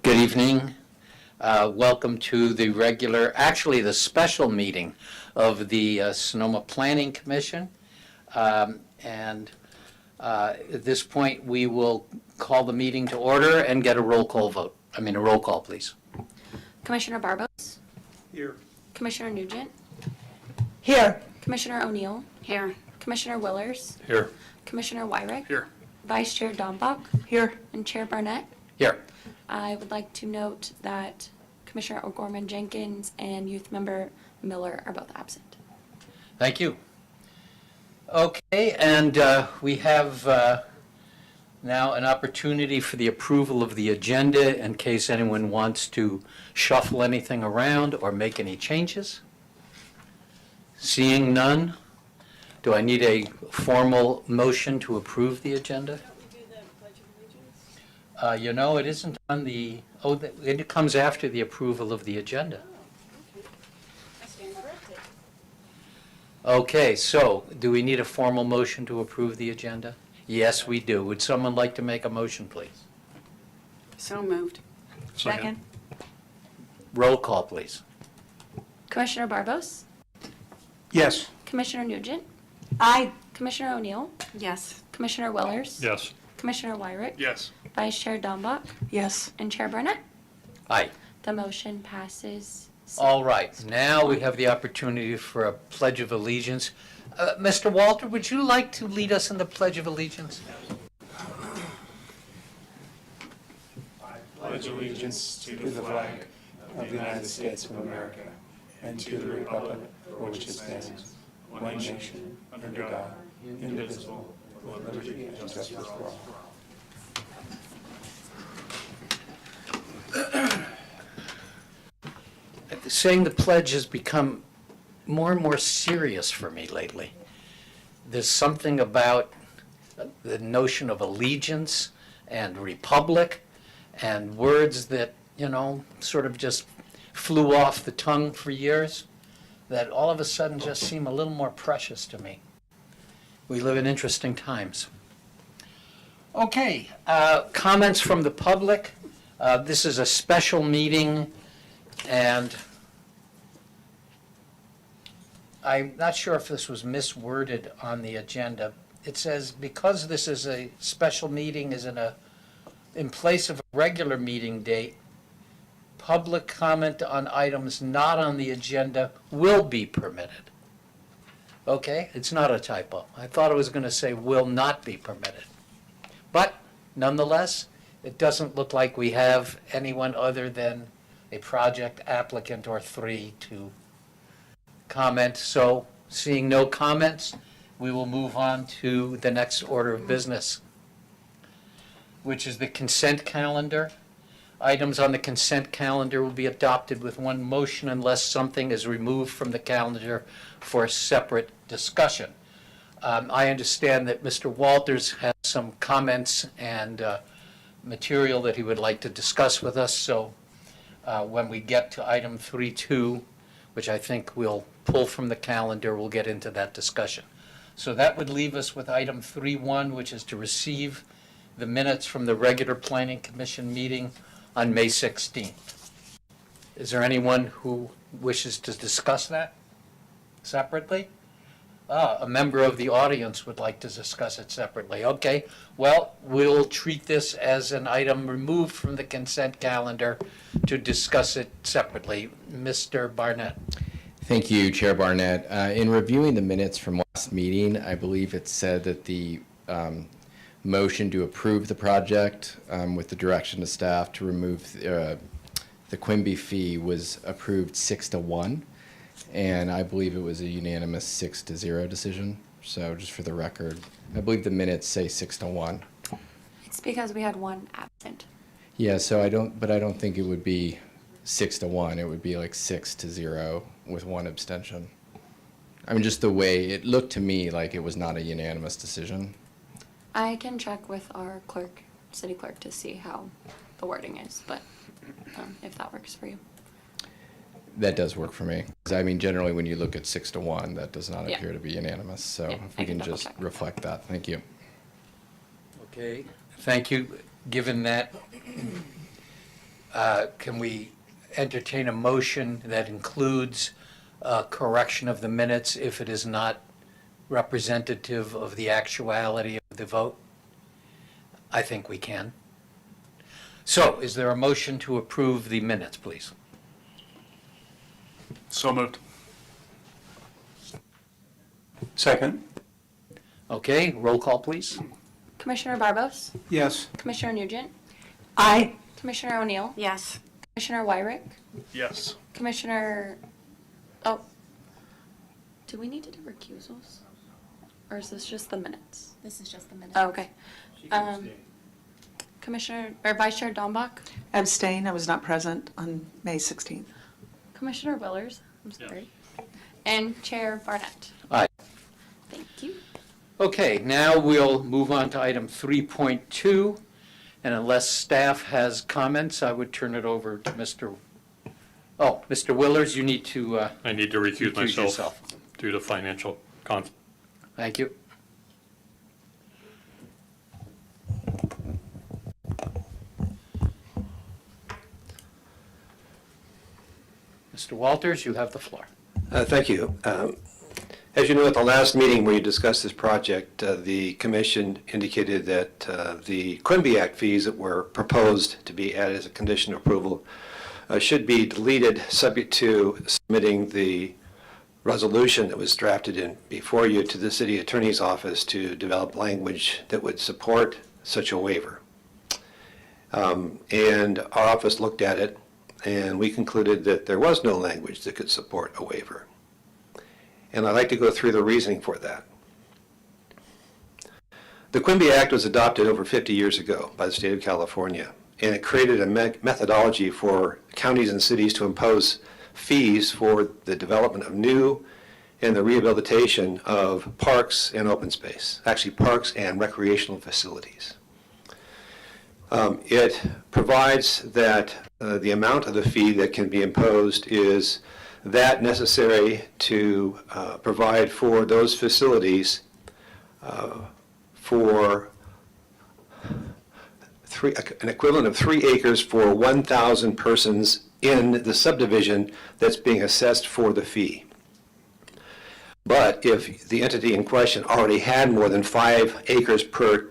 Good evening. Welcome to the the special meeting of the Sonoma Planning Commission. At this point, we will call the meeting to order and get a roll call vote. A roll call, please. Commissioner Barbose? Here. Commissioner Nugent? Here. Commissioner O'Neill? Here. Commissioner Willers? Here. Commissioner WIRICK? Here. Vice Chair DAMBACH? Here. And Chair Barnett? Here. I would like to note that Commissioner O'Gorman Jenkins and Youth Member Miller are both absent. Thank you. Okay, and we have now an opportunity for the approval of the agenda in case anyone wants to shuffle anything around or make any changes. Seeing none, do I need a formal motion to approve the agenda? It isn't on the, it comes after the approval of the agenda. Okay, so do we need a formal motion to approve the agenda? Yes, we do. Would someone like to make a motion, please? So moved. Second. Roll call, please. Commissioner Barbose? Yes. Commissioner Nugent? Aye. Commissioner O'Neill? Yes. Commissioner Willers? Yes. Commissioner WIRICK? Yes. Vice Chair DAMBACH? Yes. And Chair Barnett? Aye. The motion passes. All right, now we have the opportunity for a Pledge of Allegiance. Mr. Walter, would you like to lead us in the Pledge of Allegiance? I pledge allegiance to the flag of the United States of America and to the republic for which it stands, one nation, under God, indivisible, with liberty and justice for all. Saying the pledge has become more and more serious for me lately. There's something about the notion of allegiance and republic and words that, sort of just flew off the tongue for years that all of a sudden just seem a little more precious to me. We live in interesting times. Okay, comments from the public. This is a special meeting, and I'm not sure if this was misworded on the agenda. It says, because this is a special meeting, is in place of a regular meeting date, public comment on items not on the agenda will be permitted. Okay, it's not a typo. I thought it was going to say will not be permitted. But nonetheless, it doesn't look like we have anyone other than a project applicant or three to comment. So seeing no comments, we will move on to the next order of business, which is the consent calendar. Items on the consent calendar will be adopted with one motion unless something is removed from the calendar for separate discussion. I understand that Mr. Walters has some comments and material that he would like to discuss with us. So when we get to item 3.2, which I think we'll pull from the calendar, we'll get into that discussion. So that would leave us with item 3.1, which is to receive the minutes from the regular Planning Commission meeting on May 16th. Is there anyone who wishes to discuss that separately? A member of the audience would like to discuss it separately. Okay, well, we'll treat this as an item removed from the consent calendar to discuss it separately. Mr. Barnett. Thank you, Chair Barnett. In reviewing the minutes from last meeting, I believe it said that the motion to approve the project with the direction to staff to remove the Quimby fee was approved 6-1, and I believe it was a unanimous 6-0 decision. So just for the record, I believe the minutes say 6-1. It's because we had one absent. Yeah, so I don't think it would be 6-1. It would be like 6-0 with one abstention. I mean, just the way it looked to me like it was not a unanimous decision. I can check with our clerk, city clerk, to see how the wording is, but if that works for you. That does work for me. 'Cause I mean, generally, when you look at 6-1, that does not Yeah. appear to be unanimous. So Yeah, if I we can can just double check. reflect that. Thank you. Okay, thank you. Given that can we entertain a motion that includes correction of the minutes if it is not representative of the actuality of the vote? I think we can. So, is there a motion to approve the minutes, please? So moved. Second? Okay, roll call, please. Commissioner Barbos, Yes. Commissioner Nugent, Aye. Commissioner O'Neill, Yes. Commissioner WIRICK, Yes. Commissioner, oh, do we need to do recusals? Or is this just the minutes? This is just the minute. Oh, okay. Commissioner, or Vice Chair Dambach, Abstain. I was not present on May 16th. Commissioner Willers, I'm sorry, and Chair Barnett. Aye. Thank you. Okay, now we'll move on to item 3.2, and unless staff has comments, I would turn it over to Mr. Willers, you need to I need to recuse recuse myself yourself. due to financial conflict. Thank you. Mr. Walters, you have the floor. Thank you. As you know, at the last meeting where you discussed this project, the commission indicated that the Quimby Act fees that were proposed to be added as a condition of approval should be deleted, subject to submitting the resolution that was drafted in before you to the city attorney's office to develop language that would support such a waiver. And our office looked at it, and we concluded that there was no language that could support a waiver. And I'd like to go through the reasoning for that. The Quimby Act was adopted over 50 years ago by the state of California, and it created a methodology for counties and cities to impose fees for the development of new and the rehabilitation of parks and open space, actually parks and recreational facilities. It provides that the amount of the fee that can be imposed is that necessary to provide for those facilities for an equivalent of 3 acres for 1,000 persons in the subdivision that's being assessed for the fee. But if the entity in question already had more than 5 acres per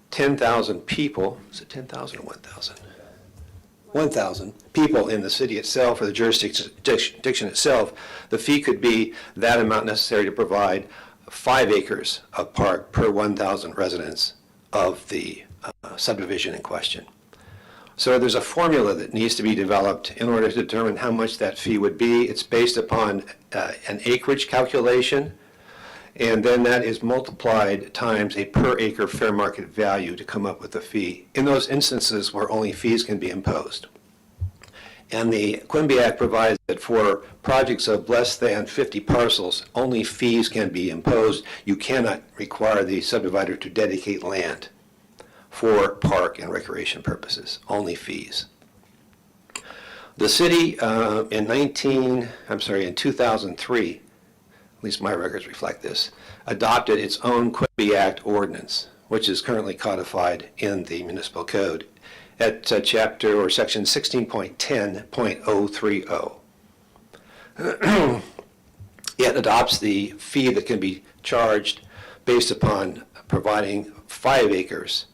10,000 people, is it 10,000 or 1,000? 1,000 people in the city itself or the jurisdiction itself, the fee could be that amount necessary to provide 5 acres of park per 1,000 residents of the subdivision in question. So there's a formula that needs to be developed in order to determine how much that fee would be. It's based upon an acreage calculation, and then that is multiplied times a per acre fair market value to come up with the fee in those instances where only fees can be imposed. And the Quimby Act provides that for projects of less than 50 parcels, only fees can be imposed. You cannot require the subdivider to dedicate land for park and recreation purposes, only fees. The city in 2003, at least my records reflect this, adopted its own Quimby Act ordinance, which is currently codified in the municipal code at chapter or section 16.10.030. It adopts the fee that can be charged based upon providing 5 acres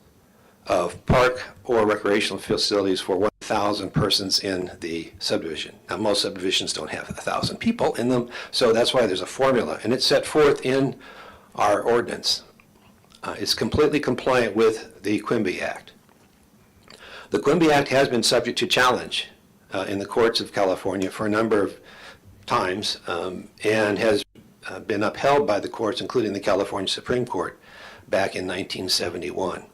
of park or recreational facilities for 1,000 persons in the subdivision. Now, most subdivisions don't have 1,000 people in them, so that's why there's a formula, and it's set forth in our ordinance. It's completely compliant with the Quimby Act. The Quimby Act has been subject to challenge in the courts of California for a number of times and has been upheld by the courts, including the California Supreme Court, back in 1971.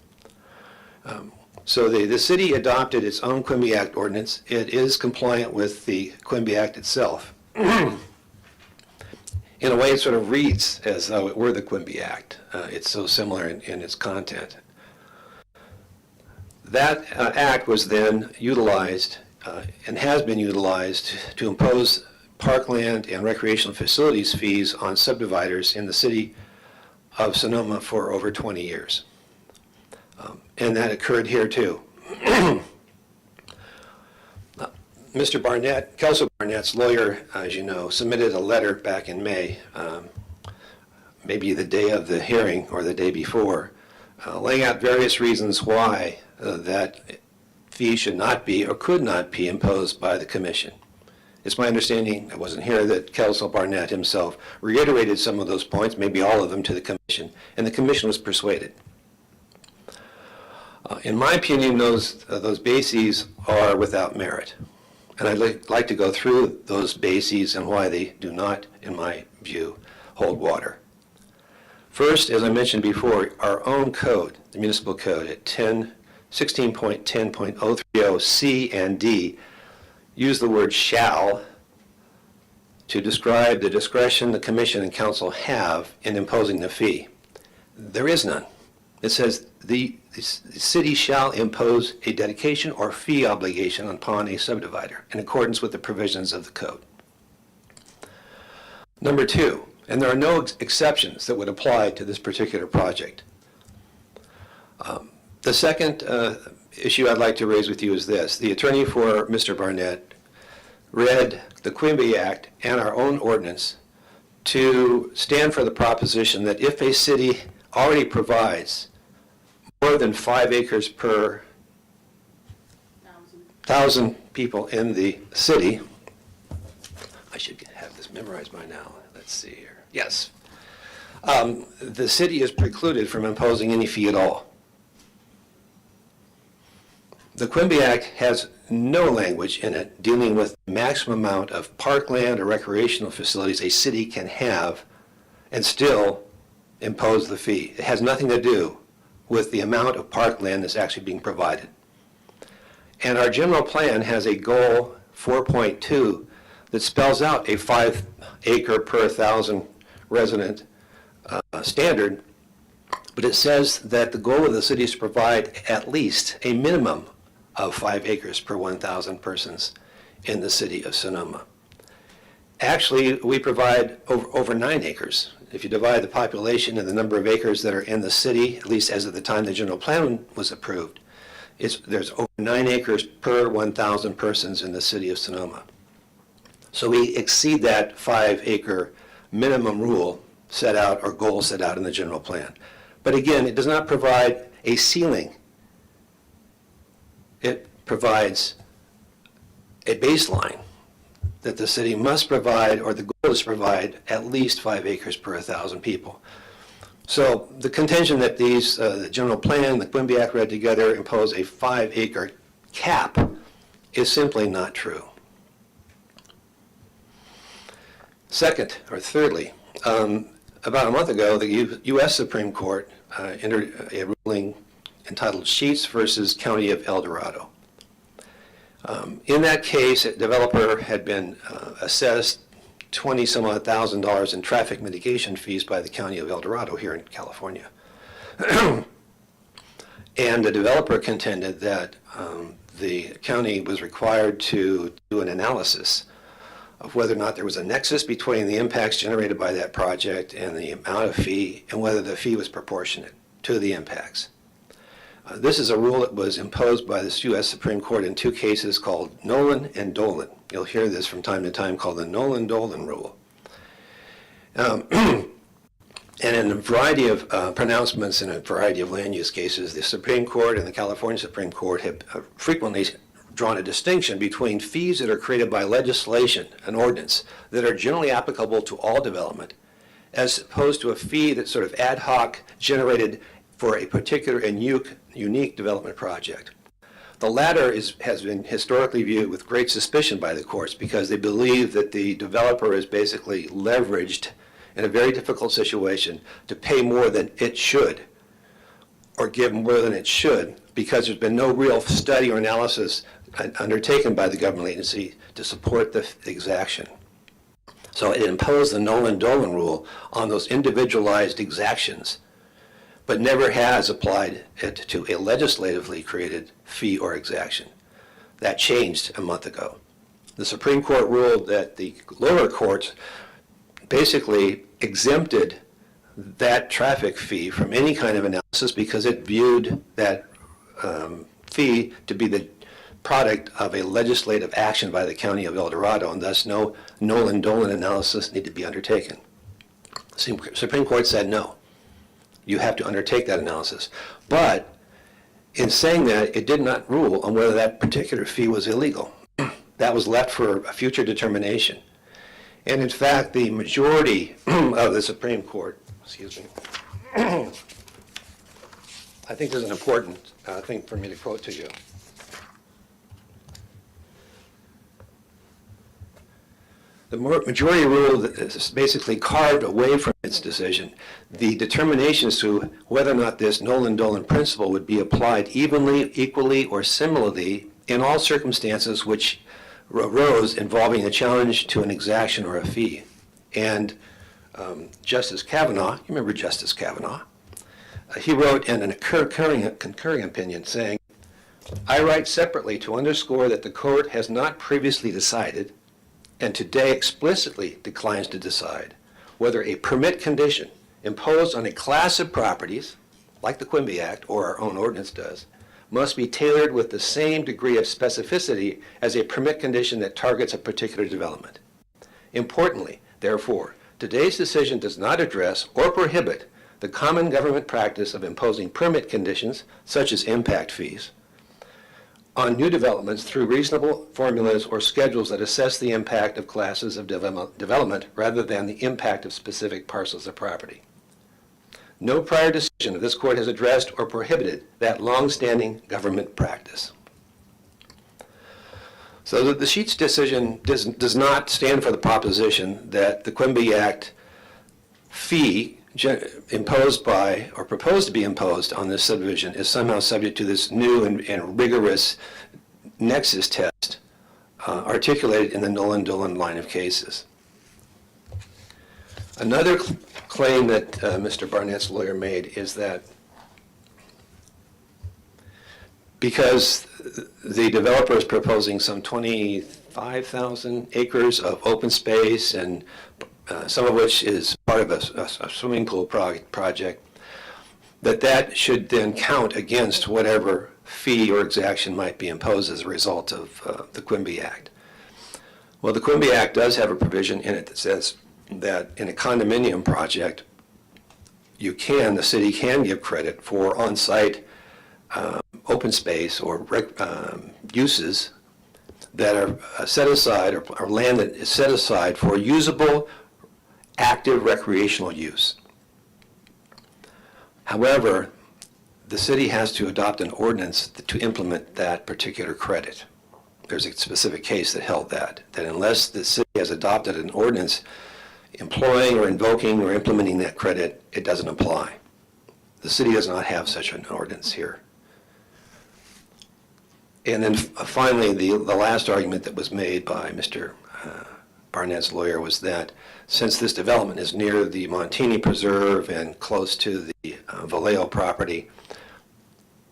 So the city adopted its own Quimby Act ordinance. It is compliant with the Quimby Act itself. In a way, it sort of reads as though it were the Quimby Act. It's so similar in its content. That act was then utilized and has been utilized to impose parkland and recreational facilities fees on subdividers in the city of Sonoma for over 20 years. And that occurred here too. Mr. Barnett, Kelso Barnett's lawyer, as you know, submitted a letter back in May, maybe the day of the hearing or the day before, laying out various reasons why that fee should not be or could not be imposed by the commission. It's my understanding, I wasn't here, that Kelso Barnett himself reiterated some of those points, maybe all of them, to the commission, and the commission was persuaded. In my opinion, those bases are without merit. And I'd like to go through those bases and why they do not, in my view, hold water. First, as I mentioned before, our own code, the municipal code at 16.10.030 C and D, use the word shall to describe the discretion the commission and council have in imposing the fee. There is none. It says the city shall impose a dedication or fee obligation upon a subdivider in accordance with the provisions of the code. Number two, and there are no exceptions that would apply to this particular project. The second issue I'd like to raise with you is this. The attorney for Mr. Barnett read the Quimby Act and our own ordinance to stand for the proposition that if a city already provides more than 5 acres per 1,000 people in the city, I should have this memorized by now. Let's see here. Yes. The city is precluded from imposing any fee at all. The Quimby Act has no language in it dealing with the maximum amount of parkland or recreational facilities a city can have and still impose the fee. It has nothing to do with the amount of parkland that's actually being provided. And our general plan has a goal 4.2 that spells out a 5 acre per 1,000 resident standard, but it says that the goal of the city is to provide at least a minimum of 5 acres per 1,000 persons in the city of Sonoma. Actually, we provide over 9 acres. If you divide the population and the number of acres that are in the city, at least as of the time the general plan was approved, there's over 9 acres per 1,000 persons in the city of Sonoma. So we exceed that 5 acre minimum rule set out or goal set out in the general plan. But again, it does not provide a ceiling. It provides a baseline that the city must provide, or the goal is to provide, at least 5 acres per 1,000 people. So the contention that these, the general plan, the Quimby Act read together, impose a 5 acre cap is simply not true. Second, or thirdly, about a month ago, the U.S. Supreme Court entered a ruling entitled Sheets versus County of El Dorado. In that case, a developer had been assessed $20-some-odd thousand in traffic mitigation fees by the County of El Dorado here in California. And the developer contended that the county was required to do an analysis of whether or not there was a nexus between the impacts generated by that project and the amount of fee, and whether the fee was proportionate to the impacts. This is a rule that was imposed by the U.S. Supreme Court in 2 cases called Nolan and Dolan. You'll hear this from time to time, called the Nolan-Dolan rule. And in a variety of pronouncements in a variety of land use cases, the Supreme Court and the California Supreme Court have frequently drawn a distinction between fees that are created by legislation, an ordinance, that are generally applicable to all development, as opposed to a fee that's sort of ad hoc generated for a particular and unique development project. The latter has been historically viewed with great suspicion by the courts because they believe that the developer is basically leveraged in a very difficult situation to pay more than it should, or give more than it should, because there's been no real study or analysis undertaken by the government agency to support the exaction. So it imposed the Nolan-Dolan rule on those individualized exactions, but never has applied it to a legislatively created fee or exaction. That changed a month ago. The Supreme Court ruled that the lower courts basically exempted that traffic fee from any kind of analysis because it viewed that fee to be product of a legislative action by the County of El Dorado, and thus no Nolan-Dolan analysis need to be undertaken. The Supreme Court said no. You have to undertake that analysis. But in saying that, it did not rule on whether that particular fee was illegal. That was left for a future determination. And in fact, the majority of the Supreme Court, excuse me, I think there's an important thing for me to quote to you. The majority rule is basically carved away from its decision the determination as to whether or not this Nolan-Dolan principle would be applied evenly, equally, or similarly in all circumstances which arose involving a challenge to an exaction or a fee. And Justice Kavanaugh, you remember Justice Kavanaugh, he wrote in a concurring opinion saying, "I write separately to underscore that the court has not previously decided and today explicitly declines to decide whether a permit condition imposed on a class of properties, like the Quimby Act or our own ordinance does, must be tailored with the same degree of specificity as a permit condition that targets a particular development. Importantly, therefore, today's decision does not address or prohibit the common government practice of imposing permit conditions, such as impact fees, on new developments through reasonable formulas or schedules that assess the impact of classes of development rather than the impact of specific parcels of property. No prior decision of this court has addressed or prohibited that long-standing government practice." So the Sheets decision does not stand for the proposition that the Quimby Act fee imposed by or proposed to be imposed on this subdivision is somehow subject to this new and rigorous nexus test articulated in the Nolan-Dolan line of cases. Another claim that Mr. Barnett's lawyer made is that because the developer is proposing some 25,000 acres of open space, and some of which is part of a swimming pool project, that should then count against whatever fee or exaction might be imposed as a result of the Quimby Act. Well, the Quimby Act does have a provision in it that says that in a condominium project, the city can give credit for on-site open space or uses that are set aside, or land that is set aside for usable, active recreational use. However, the city has to adopt an ordinance to implement that particular credit. There's a specific case that held that unless the city has adopted an ordinance employing or invoking or implementing that credit, it doesn't apply. The city does not have such an ordinance here. And then finally, the last argument that was made by Mr. Barnett's lawyer was that since this development is near the Montini Preserve and close to the Vallejo property,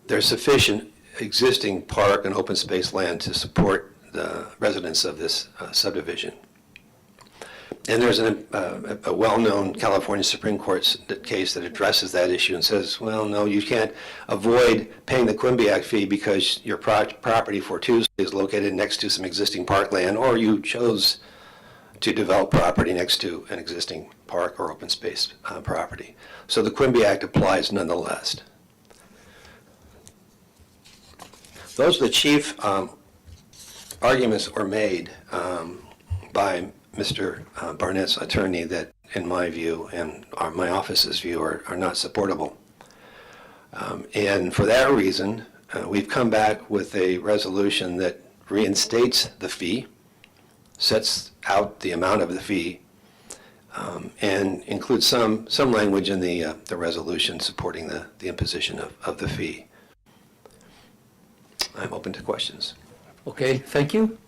there's sufficient existing park and open space land to support the residents of this subdivision. And there's a well-known California Supreme Court case that addresses that issue and says, well, no, you can't avoid paying the Quimby Act fee because your property fortuitously is located next to some existing parkland, or you chose to develop property next to an existing park or open space property. So the Quimby Act applies nonetheless. Those are the chief arguments that were made by Mr. Barnett's attorney that, in my view and my office's view, are not supportable. And for that reason, we've come back with a resolution that reinstates the fee, sets out the amount of the fee, and includes some language in the resolution supporting the imposition of the fee. I'm open to questions. Okay, thank you.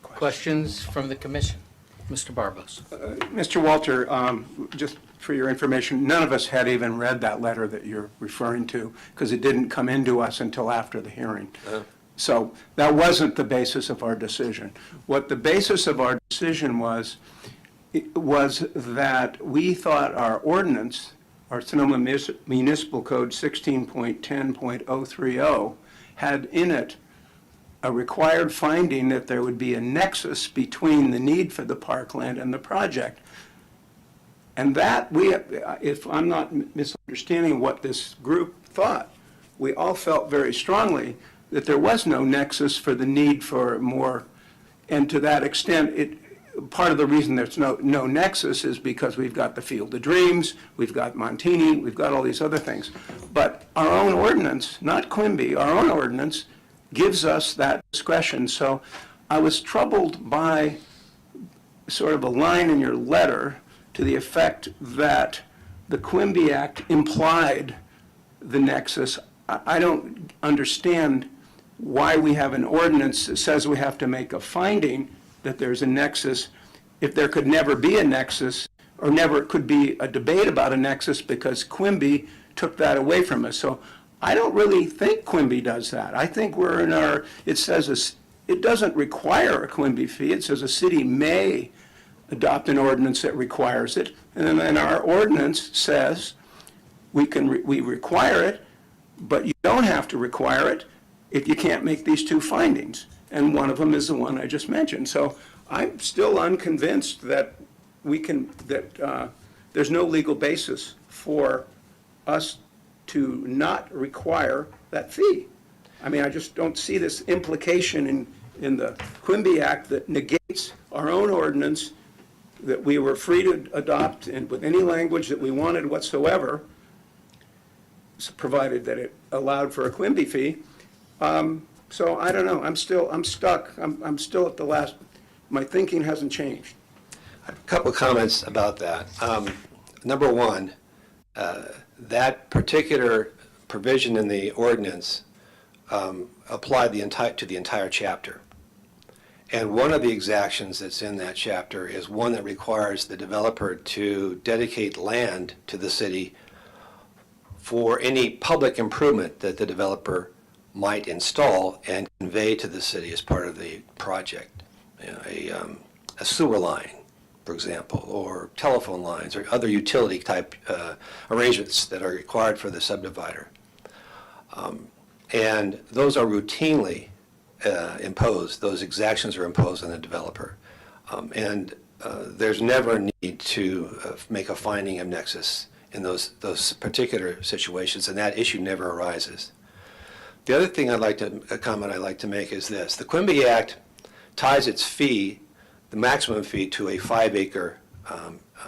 Questions from the commission? Mr. Barbos. Mr. Walter, just for your information, none of us had even read that letter that you're referring to because it didn't come into us until after the hearing. So that wasn't the basis of our decision. What the basis of our decision was that we thought our ordinance, our Sonoma Municipal Code 16.10.030, had in it a required finding that there would be a nexus between the need for the parkland and the project. And that, if I'm not misunderstanding what this group thought, we all felt very strongly that there was no nexus for the need for more. And to that extent, part of the reason there's no nexus is because we've got the Field of Dreams, we've got Montini, we've got all these other things. But our own ordinance, not Quimby, our own ordinance gives us that discretion. So I was troubled by sort of a line in your letter to the effect that the Quimby Act implied the nexus. I don't understand why we have an ordinance that says we have to make a finding that there's a nexus if there could never be a nexus, or never could be a debate about a nexus because Quimby took that away from us. So I don't really think Quimby does that. I think we're in our, it says, it doesn't require a Quimby fee. It says a city may adopt an ordinance that requires it. And then our ordinance says we require it, but you don't have to require it if you can't make these two findings. And one of them is the one I just mentioned. So I'm still unconvinced that there's no legal basis for us to not require that fee. I mean, I just don't see this implication in the Quimby Act that negates our own ordinance that we were free to adopt and with any language that we wanted whatsoever, provided that it allowed for a Quimby fee. So I don't know. I'm stuck. I'm still at the last. My thinking hasn't changed. A couple of comments about that. Number one, that particular provision in the ordinance applied to the entire chapter. And one of the exactions that's in that chapter is one that requires the developer to dedicate land to the city for any public improvement that the developer might install and convey to the city as part of the project. You know, a sewer line, for example, or telephone lines or other utility type arrangements that are required for the subdivider. And those are routinely imposed, those exactions are imposed on the developer. There's never a need to make a finding of nexus in those particular situations, and that issue never arises. The other thing a comment I'd like to make is this. The Quimby Act ties its fee, the maximum fee, to a 5-acre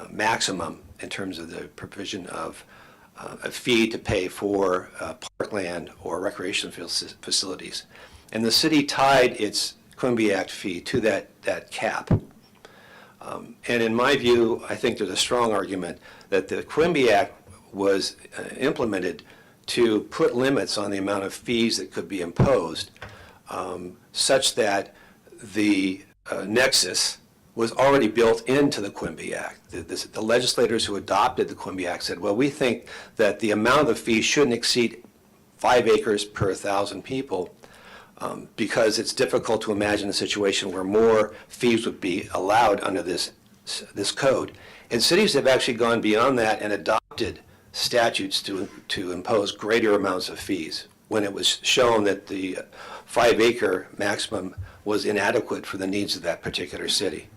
maximum in terms of the provision of a fee to pay for parkland or recreation facilities. And the city tied its Quimby Act fee to that cap. And in my view, I think there's a strong argument that the Quimby Act was implemented to put limits on the amount of fees that could be imposed, such that the nexus was already built into the Quimby Act. The legislators who adopted the Quimby Act said, well, we think that the amount of the fee shouldn't exceed 5 acres per 1,000 people, because it's difficult to imagine a situation where more fees would be allowed under this code. And cities have actually gone beyond that and adopted statutes to impose greater amounts of fees when it was shown that the 5-acre maximum was inadequate for the needs of that particular city.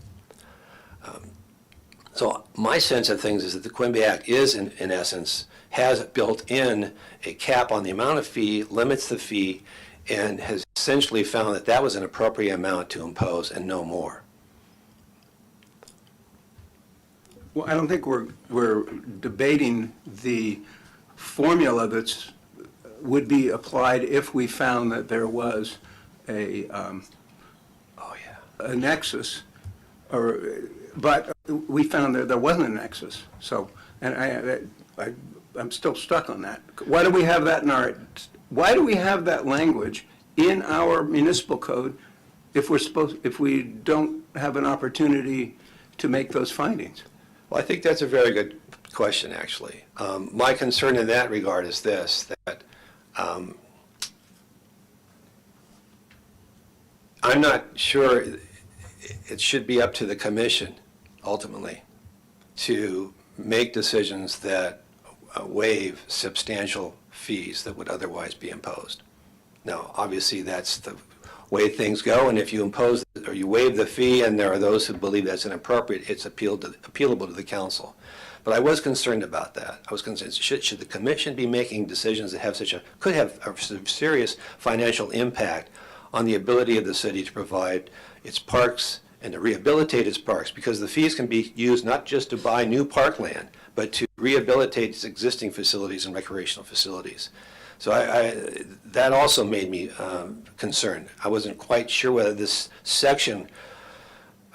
So my sense of things is that the Quimby Act is, in essence, has built in a cap on the amount of fee, limits the fee, and has essentially found that that was an appropriate amount to impose and no more. Well, I don't think we're debating the formula that would be applied if we found that there was a nexus, but we found that there wasn't a nexus. So, and I'm still stuck on that. Why do we have that why do we have that language in our municipal code if we don't have an opportunity to make those findings? Well, I think that's a very good question, actually. My concern in that regard is this, that I'm not sure it should be up to the commission, ultimately, to make decisions that waive substantial fees that would otherwise be imposed. Now, obviously, that's the way things go, and if you impose or you waive the fee, and there are those who believe that's inappropriate, it's appealable to the council. But I was concerned about that. I was concerned, should the commission be making decisions that have could have a serious financial impact on the ability of the city to provide its parks and to rehabilitate its parks? Because the fees can be used not just to buy new parkland, but to rehabilitate its existing facilities and recreational facilities. So that also made me concerned. I wasn't quite sure whether this section,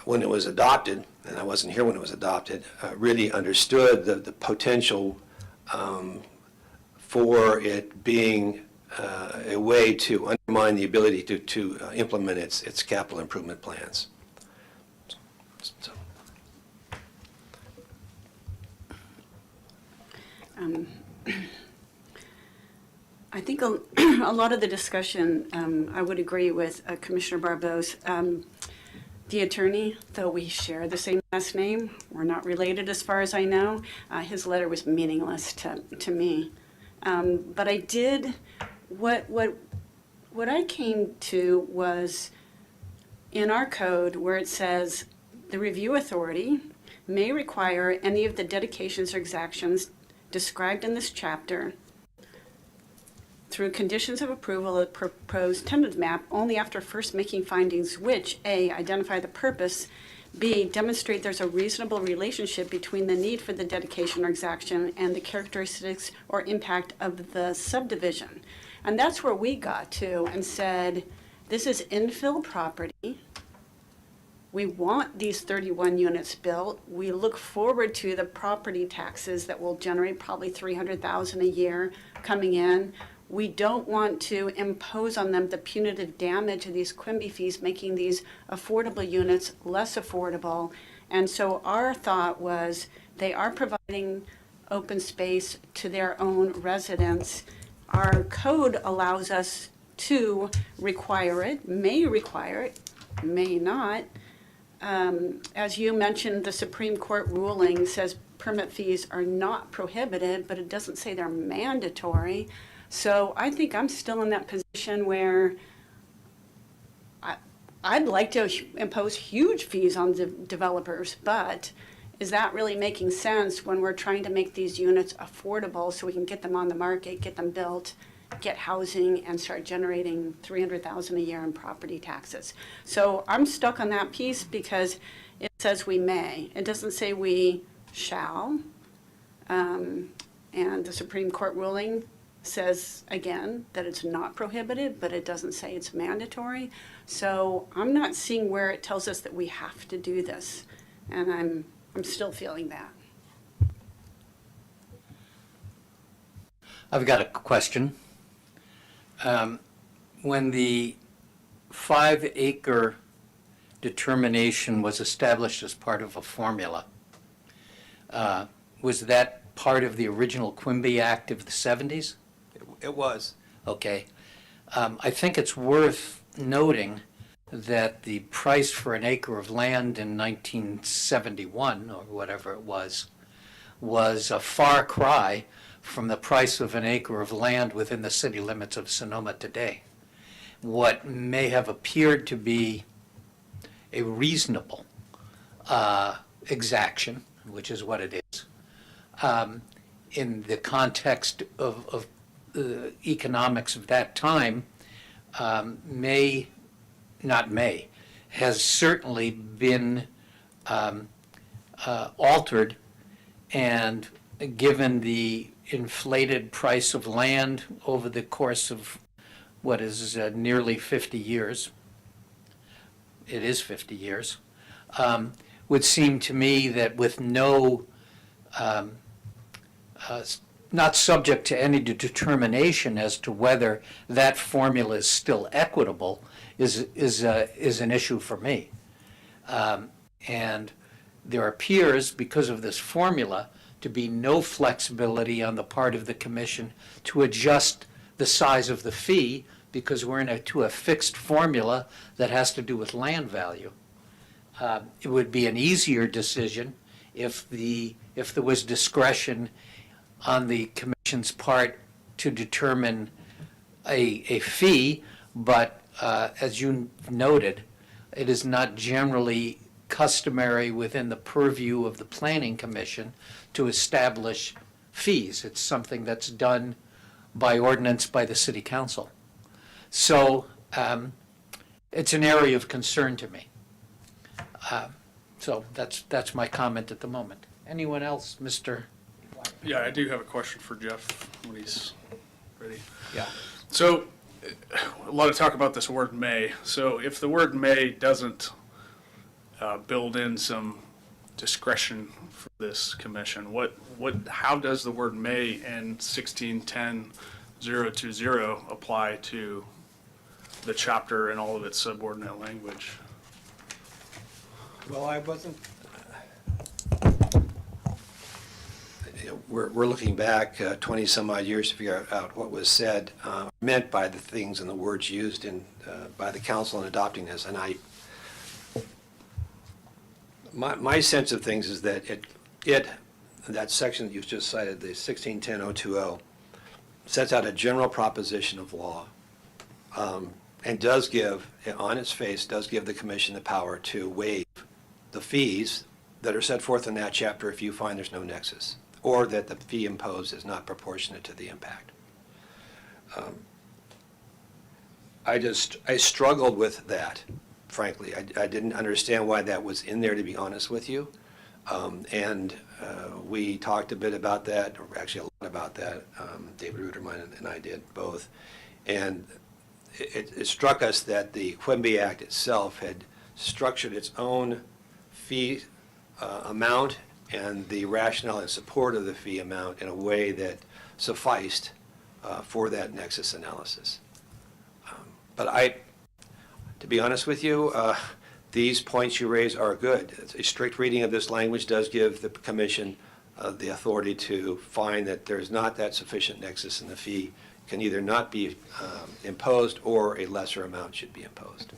when it was adopted, and I wasn't here when it was adopted, really understood the potential for it being a way to undermine the ability to implement its capital improvement plans. So. I think a lot of the discussion, I would agree with Commissioner Barbose. The attorney, though we share the same last name, we're not related as far as I know, his letter was meaningless to me. But I did, what I came to was in our code where it says the review authority may require any of the dedications or exactions described in this chapter through conditions of approval of the proposed tentative map only after first making findings which, A, identify the purpose, B, demonstrate there's a reasonable relationship between the need for the dedication or exaction and the characteristics or impact of the subdivision. And that's where we got to and said, this is infill property. We want these 31 units built. We look forward to the property taxes that will generate probably $300,000 a year coming in. We don't want to impose on them the punitive damage of these Quimby fees, making these affordable units less affordable. And so our thought was they are providing open space to their own residents. Our code allows us to require it, may not. As you mentioned, the Supreme Court ruling says permit fees are not prohibited, but it doesn't say they're mandatory. So I think I'm still in that position where I'd like to impose huge fees on the developers, but is that really making sense when we're trying to make these units affordable so we can get them on the market, get them built, get housing, and start generating $300,000 a year in property taxes? So I'm stuck on that piece because it says we may. It doesn't say we shall. And the Supreme Court ruling says, again, that it's not prohibited, but it doesn't say it's mandatory. So I'm not seeing where it tells us that we have to do this. And I'm still feeling that. I've got a question. When the 5-acre determination was established as part of a formula, was that part of the original Quimby Act of the 70s? It was. Okay. I think it's worth noting that the price for an acre of land in 1971, or whatever it was a far cry from the price of an acre of land within the city limits of Sonoma today. What may have appeared to be a reasonable exaction, which is what it is, in the context of the economics of that time, has certainly been altered, and given the inflated price of land over the course of what is nearly 50 years, it is 50 years, would seem to me that with no, not subject to any determination as to whether that formula is still equitable is an issue for me. And there appears, because of this formula, to be no flexibility on the part of the commission to adjust the size of the fee because we're to a fixed formula that has to do with land value. It would be an easier decision if there was discretion on the commission's part to determine a fee, but as you noted, it is not generally customary within the purview of the Planning Commission to establish fees. It's something that's done by ordinance by the City Council. So it's an area of concern to me. So that's my comment at the moment. Anyone else, Mr.? Yeah, I do have a question for Jeff when he's ready. Yeah. So, a lot of talk about this word may. So if the word may doesn't build in some discretion for this commission, how does the word may in 1610-020 apply to the chapter and all of its subordinate language? Well, I wasn't. We're looking back 20 some odd years to figure out what was said, meant by the things and the words used by the council in adopting this. And my sense of things is that that section that you just cited, the 1610-020, sets out a general proposition of law, and does give, on its face, does give the commission the power to waive the fees that are set forth in that chapter if you find there's no nexus, or that the fee imposed is not proportionate to the impact. I struggled with that, frankly. I didn't understand why that was in there, to be honest with you. And we talked a bit about that, or actually a lot about that. David Ruderman and I did both. And it struck us that the Quimby Act itself had structured its own fee amount and the rationale in support of the fee amount in a way that sufficed for that nexus analysis. But to be honest with you, these points you raise are good. A strict reading of this language does give the commission the authority to find that there's not that sufficient nexus, and the fee can either not be imposed or a lesser amount should be imposed.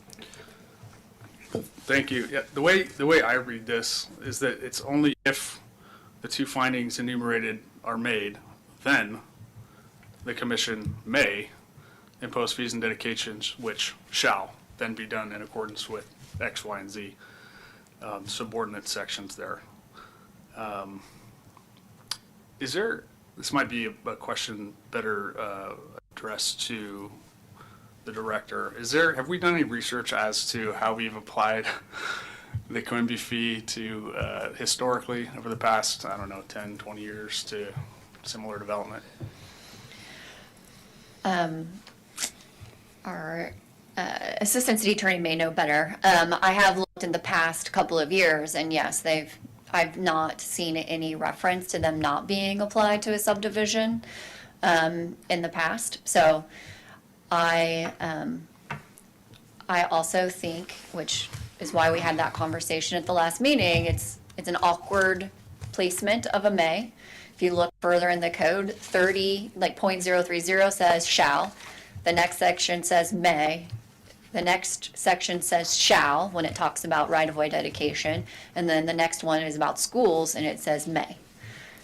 Thank you. Yeah, the way I read this is that it's only if the two findings enumerated are made, then the commission may impose fees and dedications, which shall then be done in accordance with X, Y, and Z subordinate sections there. This might be a question better addressed to the director. Have we done any research as to how we've applied the Quimby fee to historically over the past, 10, 20 years to similar development? Our assistant city attorney may know better. I have looked in the past couple of years, and yes, I've not seen any reference to them not being applied to a subdivision in the past. So I also think, which is why we had that conversation at the last meeting, it's an awkward placement of a may. If you look further in the code, 30.030 says shall. The next section says may. The next section says shall when it talks about right-of-way dedication. And then the next one is about schools and it says may.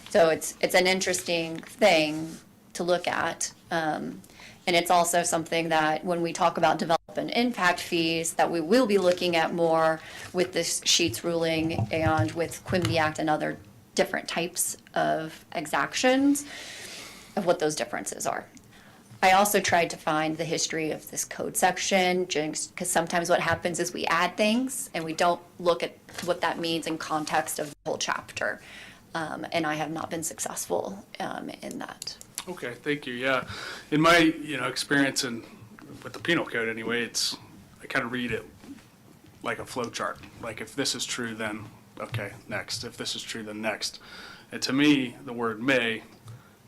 So it's an interesting thing to look at. And it's also something that when we talk about development impact fees that we will be looking at more with this Sheets ruling and with Quimby Act and other different types of exactions of what those differences are. I also tried to find the history of this code section, because sometimes what happens is we add things and we don't look at what that means in context of the whole chapter. And I have not been successful in that. Okay, thank you. Yeah, in my experience with the penal code anyway, I kind of read it like a flow chart. Like if this is true, then okay, next. If this is true, then next. And to me, the word may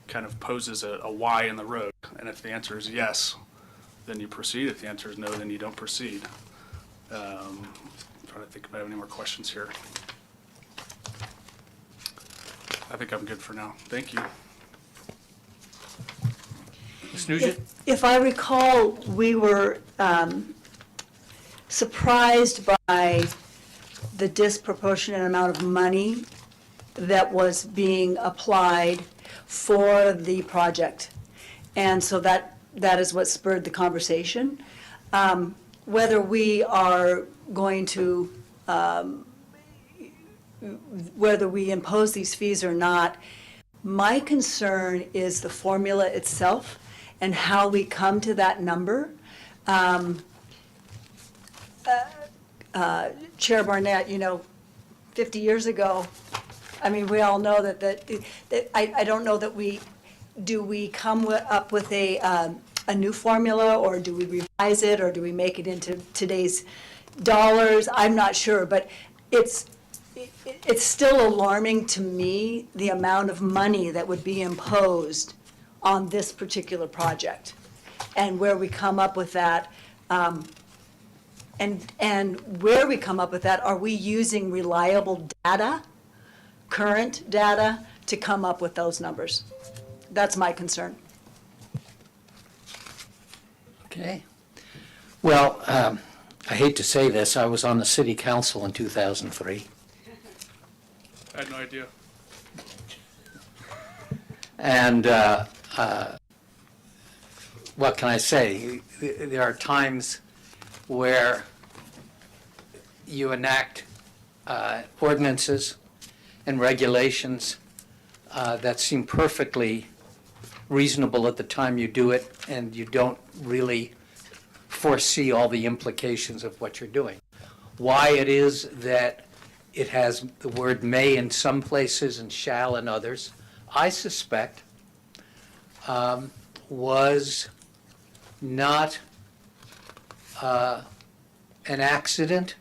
kind of poses a Y in the road. And if the answer is yes, then you proceed. If the answer is no, then you don't proceed. I'm trying to think if I have any more questions here. I think I'm good for now. Thank you. Ms. Nugent? If I recall, we were surprised by the disproportionate amount of money that was being applied for the project. And so that is what spurred the conversation. whether we are going to, whether we impose these fees or not, my concern is the formula itself and how we come to that number. Chair Barnett, 50 years ago, I mean, we all know that I don't know that we come up with a new formula, or do we revise it, or do we make it into today's dollars? I'm not sure, but it's still alarming to me, the amount of money that would be imposed on this particular project, and where we come up with that. And where we come up with that, are we using reliable data, current data, to come up with those numbers? That's my concern. Okay. Well, I hate to say this, I was on the city council in 2003. I had no idea. And what can I say? There are times where you enact ordinances and regulations that seem perfectly reasonable at the time you do it, and you don't really foresee all the implications of what you're doing. Why it is that it has the word may in some places and shall in others, I suspect was not an accident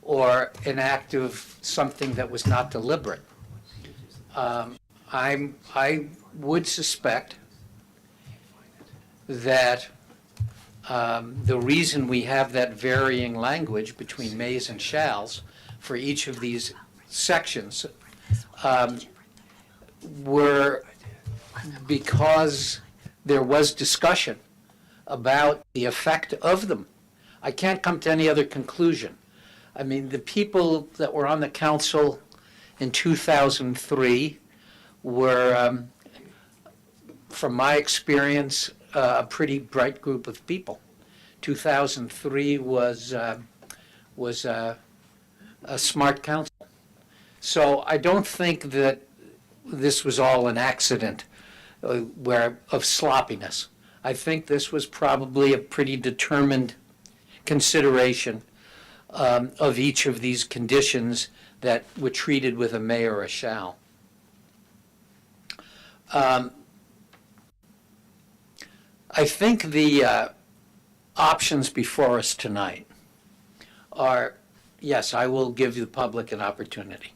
or an act of something that was not deliberate. I would suspect that the reason we have that varying language between mays and shalls for each of these sections were because there was discussion about the effect of them. I can't come to any other conclusion. I mean, the people that were on the council in 2003 were, from my experience, a pretty bright group of people. 2003 was a smart council. So I don't think that this was all an accident of sloppiness. I think this was probably a pretty determined consideration of each of these conditions that were treated with a may or a shall. I think the options before us tonight are, yes, I will give the public an opportunity.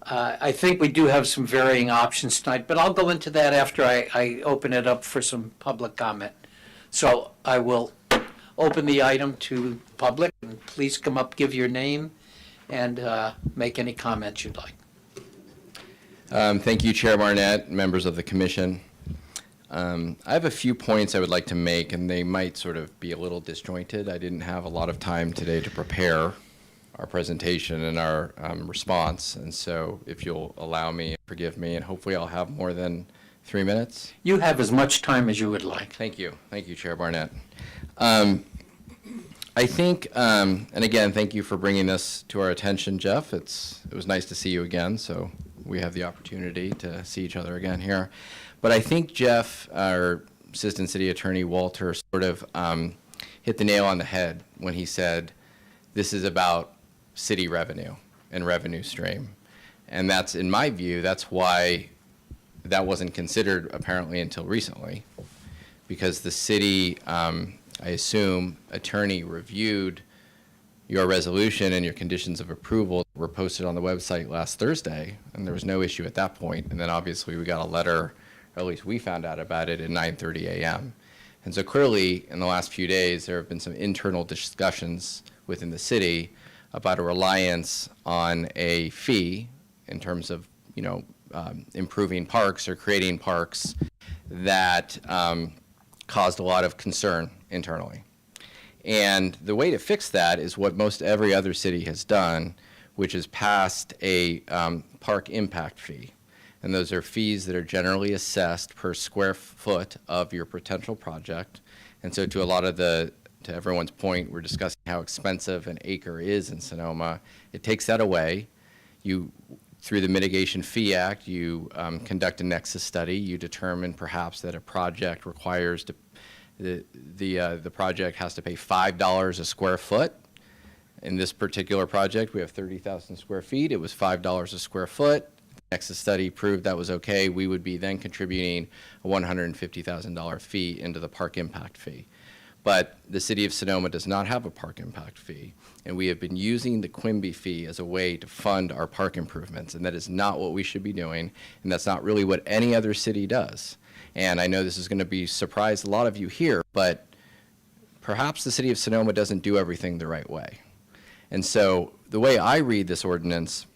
I think we do have some varying options tonight, but I'll go into that after I open it up for some public comment. So I will open the item to public, and please come up, give your name, and make any comments you'd like. Thank you, Chair Barnett, members of the commission. I have a few points I would like to make, and they might sort of be a little disjointed. I didn't have a lot of time today to prepare our presentation and our response, and so if you'll allow me, forgive me, and hopefully I'll have more than 3 minutes. You have as much time as you would like. Thank you, Chair Barnett. I think, and again, thank you for bringing this to our attention, Jeff. It was nice to see you again, so we have the opportunity to see each other again here. But I think Jeff, our Assistant City Attorney Walter, sort of hit the nail on the head when he said this is about city revenue and revenue stream. And that's, in my view, that's why that wasn't considered apparently until recently, because the city, I assume, attorney reviewed your resolution and your conditions of approval were posted on the website last Thursday, and there was no issue at that point. And then obviously we got a letter, or at least we found out about it at 9:30 a.m. And so clearly in the last few days there have been some internal discussions within the city about a reliance on a fee in terms of, improving parks or creating parks that caused a lot of concern internally. And the way to fix that is what most every other city has done, which is passed a park impact fee. And those are fees that are generally assessed per square foot of your potential project. And so to a lot of the to everyone's point, we're discussing how expensive an acre is in Sonoma. It takes that away. You, through the Mitigation Fee Act, you conduct a nexus study. You determine perhaps that a project requires the project has to pay $5 a square foot. In this particular project, we have 30,000 square feet. It was $5 a square foot. Nexus study proved that was okay. We would be then contributing a $150,000 fee into the park impact fee. But the city of Sonoma does not have a park impact fee, and we have been using the Quimby fee as a way to fund our park improvements, and that is not what we should be doing, and that's not really what any other city does. And I know this is going to be surprise a lot of you here, but perhaps the city of Sonoma doesn't do everything the right way. And so the way I read this ordinance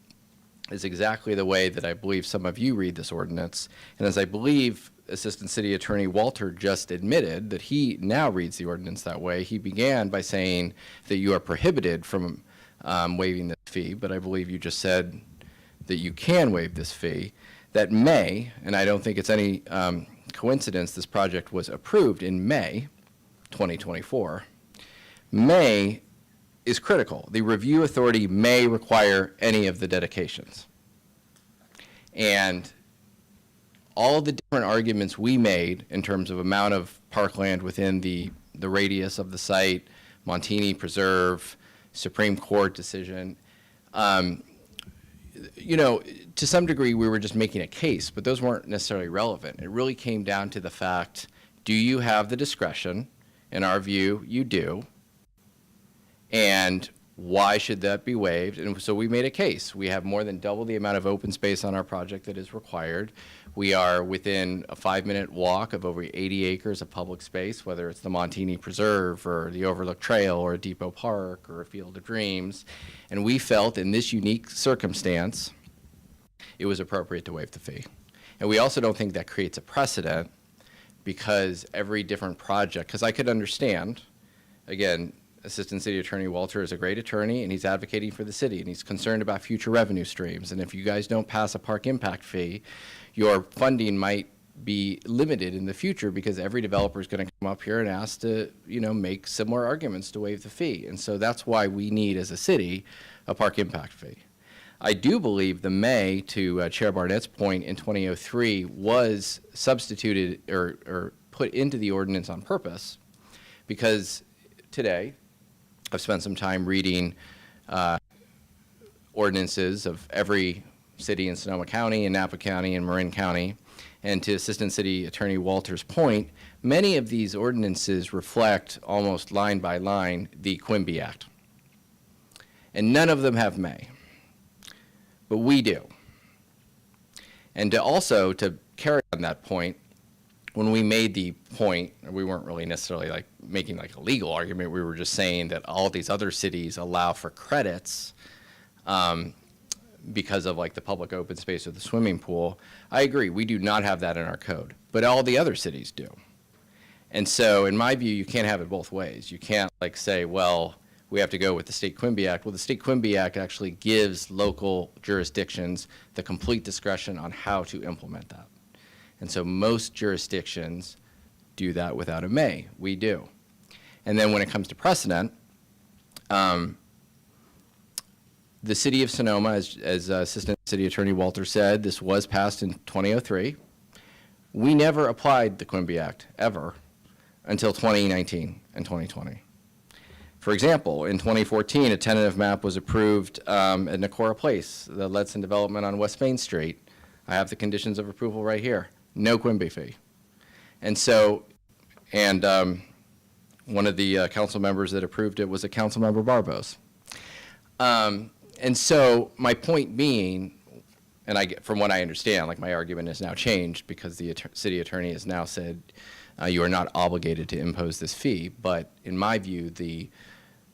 is exactly the way that I believe some of you read this ordinance. And as I believe Assistant City Attorney Walter just admitted that he now reads the ordinance that way, he began by saying that you are prohibited from waiving this fee, but I believe you just said that you can waive this fee. That may, and I don't think it's any coincidence this project was approved in May 2024, May is critical. The review authority may require any of the dedications. And all the different arguments we made in terms of amount of parkland within the radius of the site, Montini Preserve, Supreme Court decision, you know, to some degree we were just making a case, but those weren't necessarily relevant. It really came down to the fact, do you have the discretion? In our view, you do. And why should that be waived? And so we made a case. We have more than double the amount of open space on our project that is required. We are within a 5-minute walk of over 80 acres of public space, whether it's the Montini Preserve or the Overlook Trail or Depot Park or a Field of Dreams. And we felt in this unique circumstance, it was appropriate to waive the fee. And we also don't think that creates a precedent because every different project, because I could understand, again, Assistant City Attorney Walter is a great attorney, and he's advocating for the city, and he's concerned about future revenue streams. And if you guys don't pass a park impact fee, your funding might be limited in the future because every developer is going to come up here and ask to, you know, make similar arguments to waive the fee. And so that's why we need, as a city, a park impact fee. I do believe the May, to Chair Barnett's point, in 2003 was substituted or put into the ordinance on purpose because today, I've spent some time reading ordinances of every city in Sonoma County and Napa County and Marin County. And to Assistant City Attorney Walter's point, many of these ordinances reflect almost line by line the Quimby Act. And none of them have May. But we do. And to carry on that point, when we made the point, we weren't really necessarily like making like a legal argument. We were just saying that all these other cities allow for credits because of like the public open space or the swimming pool. I agree, we do not have that in our code, but all the other cities do. And so in my view, you can't have it both ways. You can't like say, well, we have to go with the State Quimby Act. Well, the State Quimby Act actually gives local jurisdictions the complete discretion on how to implement that. And so most jurisdictions do that without a may. We do. And then when it comes to precedent, the city of Sonoma, as Assistant City Attorney Walter said, this was passed in 2003. We never applied the Quimby Act, ever, until 2019 and 2020. For example, in 2014, a tentative map was approved at Nakora Place, the Ledson development on West Main Street. I have the conditions of approval right here. No Quimby fee. And so, one of the council members that approved it was a council member Barbose. And so my point being, and from what I understand, like my argument has now changed because the city attorney has now said you are not obligated to impose this fee, but in my view, the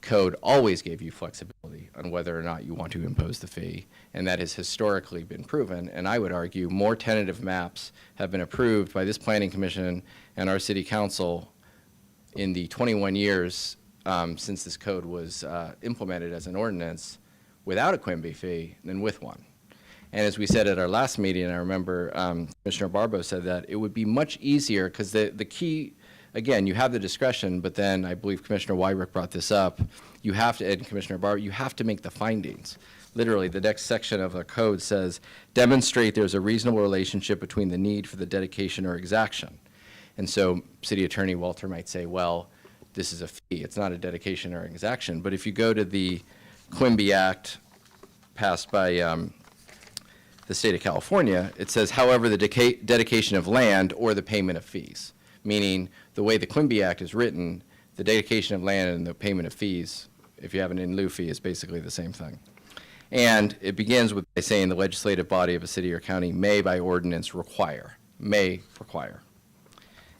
code always gave you flexibility on whether or not you want to impose the fee, and that has historically been proven. And I would argue more tentative maps have been approved by this planning commission and our city council in the 21 years since this code was implemented as an ordinance without a Quimby fee than with one. And as we said at our last meeting, and I remember Commissioner Barbose said that it would be much easier because the key again, you have the discretion, but then I believe Commissioner WIRICK brought this up. You have to, and Commissioner Barber, you have to make the findings. Literally, the next section of the code says, demonstrate there's a reasonable relationship between the need for the dedication or exaction. And so City Attorney Walter might say, well, this is a fee. It's not a dedication or exaction. But if you go to the Quimby Act passed by the state of California, it says, however, the dedication of land or the payment of fees. Meaning, the way the Quimby Act is written, the dedication of land and the payment of fees, if you have an in lieu fee, is basically the same thing. And it begins with by saying the legislative body of a city or county may by ordinance require,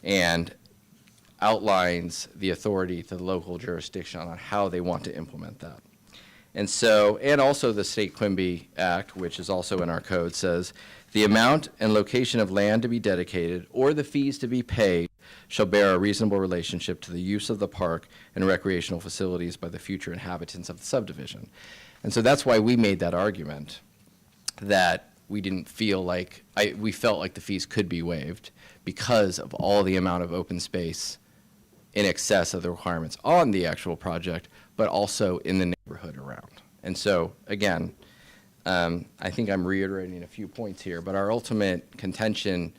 and outlines the authority to the local jurisdiction on how they want to implement that. And so, and also the State Quimby Act, which is also in our code, says the amount and location of land to be dedicated or the fees to be paid shall bear a reasonable relationship to the use of the park and recreational facilities by the future inhabitants of the subdivision. And so that's why we made that argument that we didn't feel like, we felt like the fees could be waived because of all the amount of open space in excess of the requirements on the actual project, but also in the neighborhood around. And so, again, I think I'm reiterating a few points here, but our ultimate contention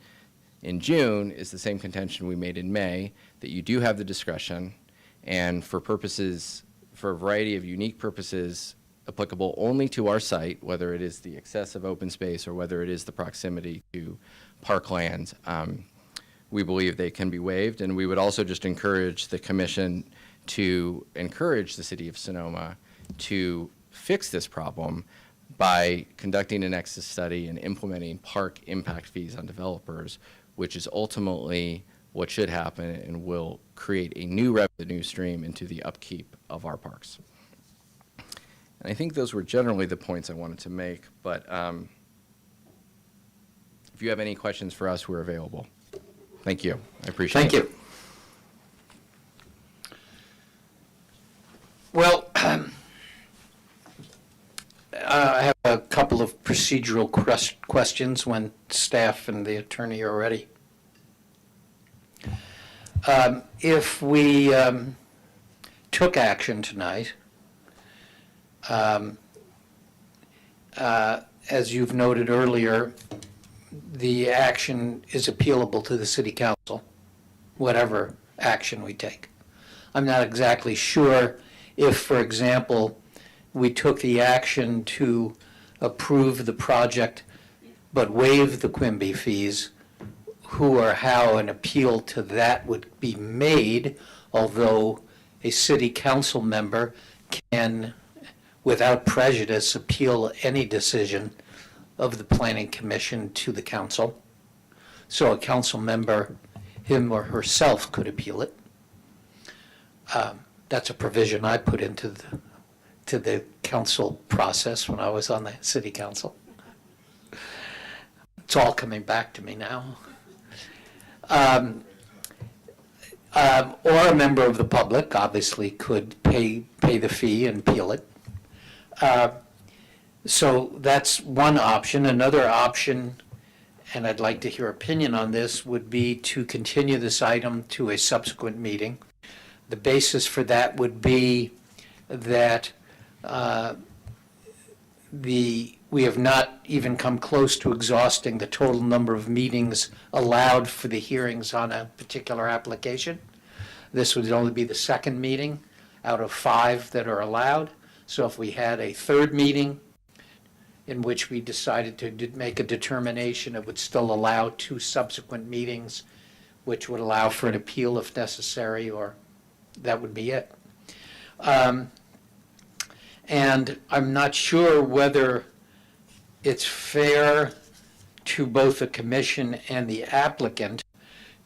in June is the same contention we made in May, that you do have the discretion, and for purposes, for a variety of unique purposes applicable only to our site, whether it is the excessive open space or whether it is the proximity to parklands, we believe they can be waived. And we would also just encourage the commission to encourage the city of Sonoma to fix this problem by conducting an nexus study and implementing park impact fees on developers, which is ultimately what should happen and will create a new revenue stream into the upkeep of our parks. And I think those were generally the points I wanted to make, but if you have any questions for us, we're available. Thank you. I appreciate it. Thank you. Well, I have a couple of procedural questions when staff and the attorney are ready. If we took action tonight, as you've noted earlier, the action is appealable to the city council, whatever action we take. I'm not exactly sure if, for example, we took the action to approve the project but waive the Quimby fees, who or how an appeal to that would be made, although a city council member can, without prejudice, appeal any decision of the planning commission to the council. So a council member, him or herself, could appeal it. That's a provision I put into the council process when I was on the city council. It's all coming back to me now. Or a member of the public, obviously, could pay the fee and appeal it. So that's one option. Another option, and I'd like to hear opinion on this, would be to continue this item to a subsequent meeting. The basis for that would be that we have not even come close to exhausting the total number of meetings allowed for the hearings on a particular application. This would only be the second meeting out of 5 that are allowed. So if we had a third meeting in which we decided to make a determination, it would still allow 2 subsequent meetings, which would allow for an appeal if necessary, or that would be it. And I'm not sure whether it's fair to both the commission and the applicant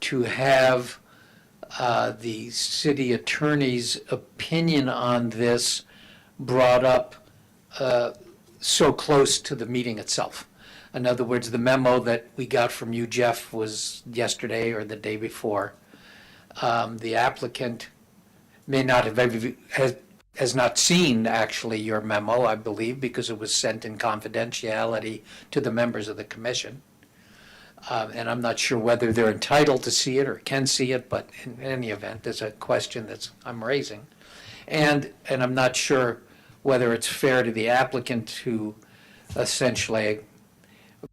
to have the city attorney's opinion on this brought up so close to the meeting itself. In other words, the memo that we got from you, Jeff, was yesterday or the day before. The applicant may not have has not seen actually your memo, I believe, because it was sent in confidentiality to the members of the commission. And I'm not sure whether they're entitled to see it or can see it, but in any event, there's a question I'm raising. And I'm not sure whether it's fair to the applicant to essentially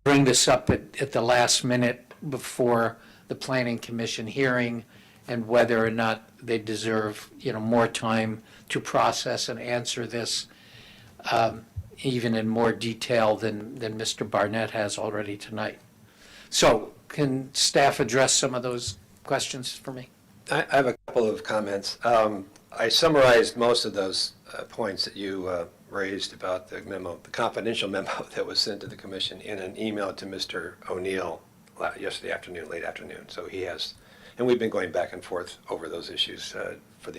bring this up at the last minute before the planning commission hearing, and whether or not they deserve, more time to process and answer this, even in more detail than Mr. Barnett has already tonight. So can staff address some of those questions for me? I have a couple of comments. I summarized most of those points that you raised about the memo, the confidential memo that was sent to the commission in an email to Mr. O'Neill yesterday afternoon, late afternoon. So he has, and we've been going back and forth over those issues for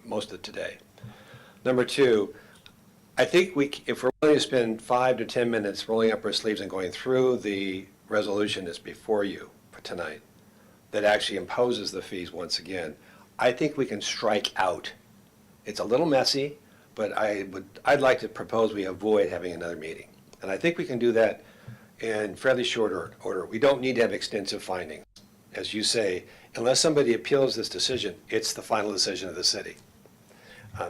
most of today. Number two, I think if we're willing to spend 5 to 10 minutes rolling up our sleeves and going through the resolution that's before you for tonight, that actually imposes the fees once again, I think we can strike out. It's a little messy, but I'd like to propose we avoid having another meeting. And I think we can do that in fairly short order. We don't need to have extensive findings. As you say, unless somebody appeals this decision, it's the final decision of the city.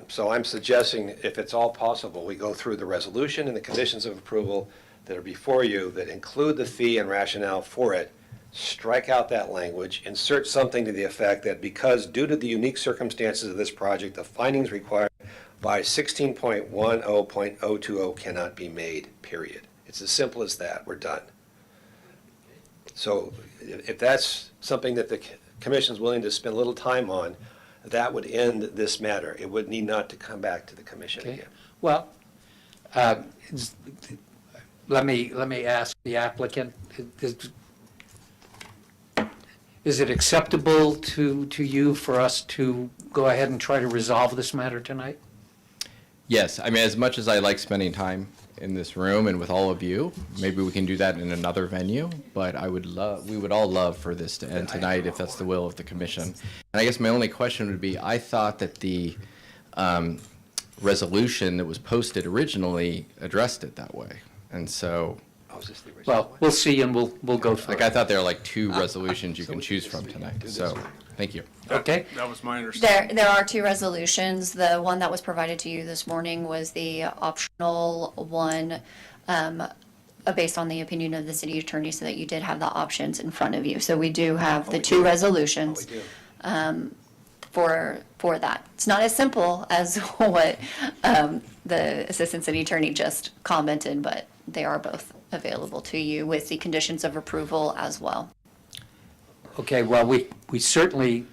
So I'm suggesting, if it's all possible, we go through the resolution and the conditions of approval that are before you that include the fee and rationale for it, strike out that language, insert something to the effect that because due to the unique circumstances of this project, the findings required by 16.10.020 cannot be made, period. It's as simple as that. We're done. So if that's something that the commission is willing to spend a little time on, that would end this matter. It would need not to come back to the commission Okay. again. Well, let me ask the applicant, is it acceptable to you for us to go ahead and try to resolve this matter tonight? Yes, I mean, as much as I like spending time in this room and with all of you, maybe we can do that in another venue, but we would all love for this to end tonight if that's the will of the commission. And I guess my only question would be, I thought that the resolution that was posted originally addressed it that way. And so, Oh, is this the original Well, one? we'll see and we'll go through like, I it. thought there are like 2 resolutions you can choose from tonight. So, thank you. Okay? That was my understanding. There are 2 resolutions. The one that was provided to you this morning was the optional one, based on the opinion of the city attorney, so that you did have the options in front of you. So we do have the 2 resolutions We do. for that. It's not as simple as what the assistant city attorney just commented, but they are both available to you with the conditions of approval as well. Okay, well, we certainly,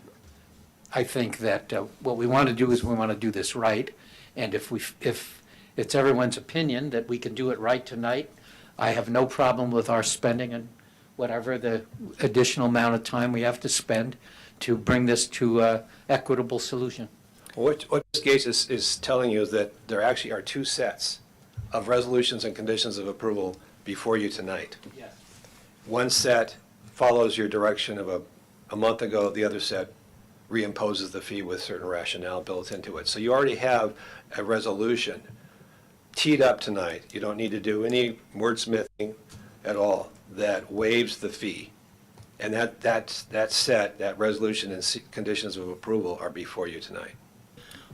I think that what we want to do is we want to do this right. And if it's everyone's opinion that we can do it right tonight, I have no problem with our spending and whatever the additional amount of time we have to spend to bring this to an equitable solution. What this case is telling you is that there actually are 2 sets of resolutions and conditions of approval before you tonight. Yes. One set follows your direction of a month ago, the other set reimposes the fee with certain rationale built into it. So you already have a resolution teed up tonight. You don't need to do any wordsmithing at all that waives the fee. And that set, that resolution and conditions of approval are before you tonight.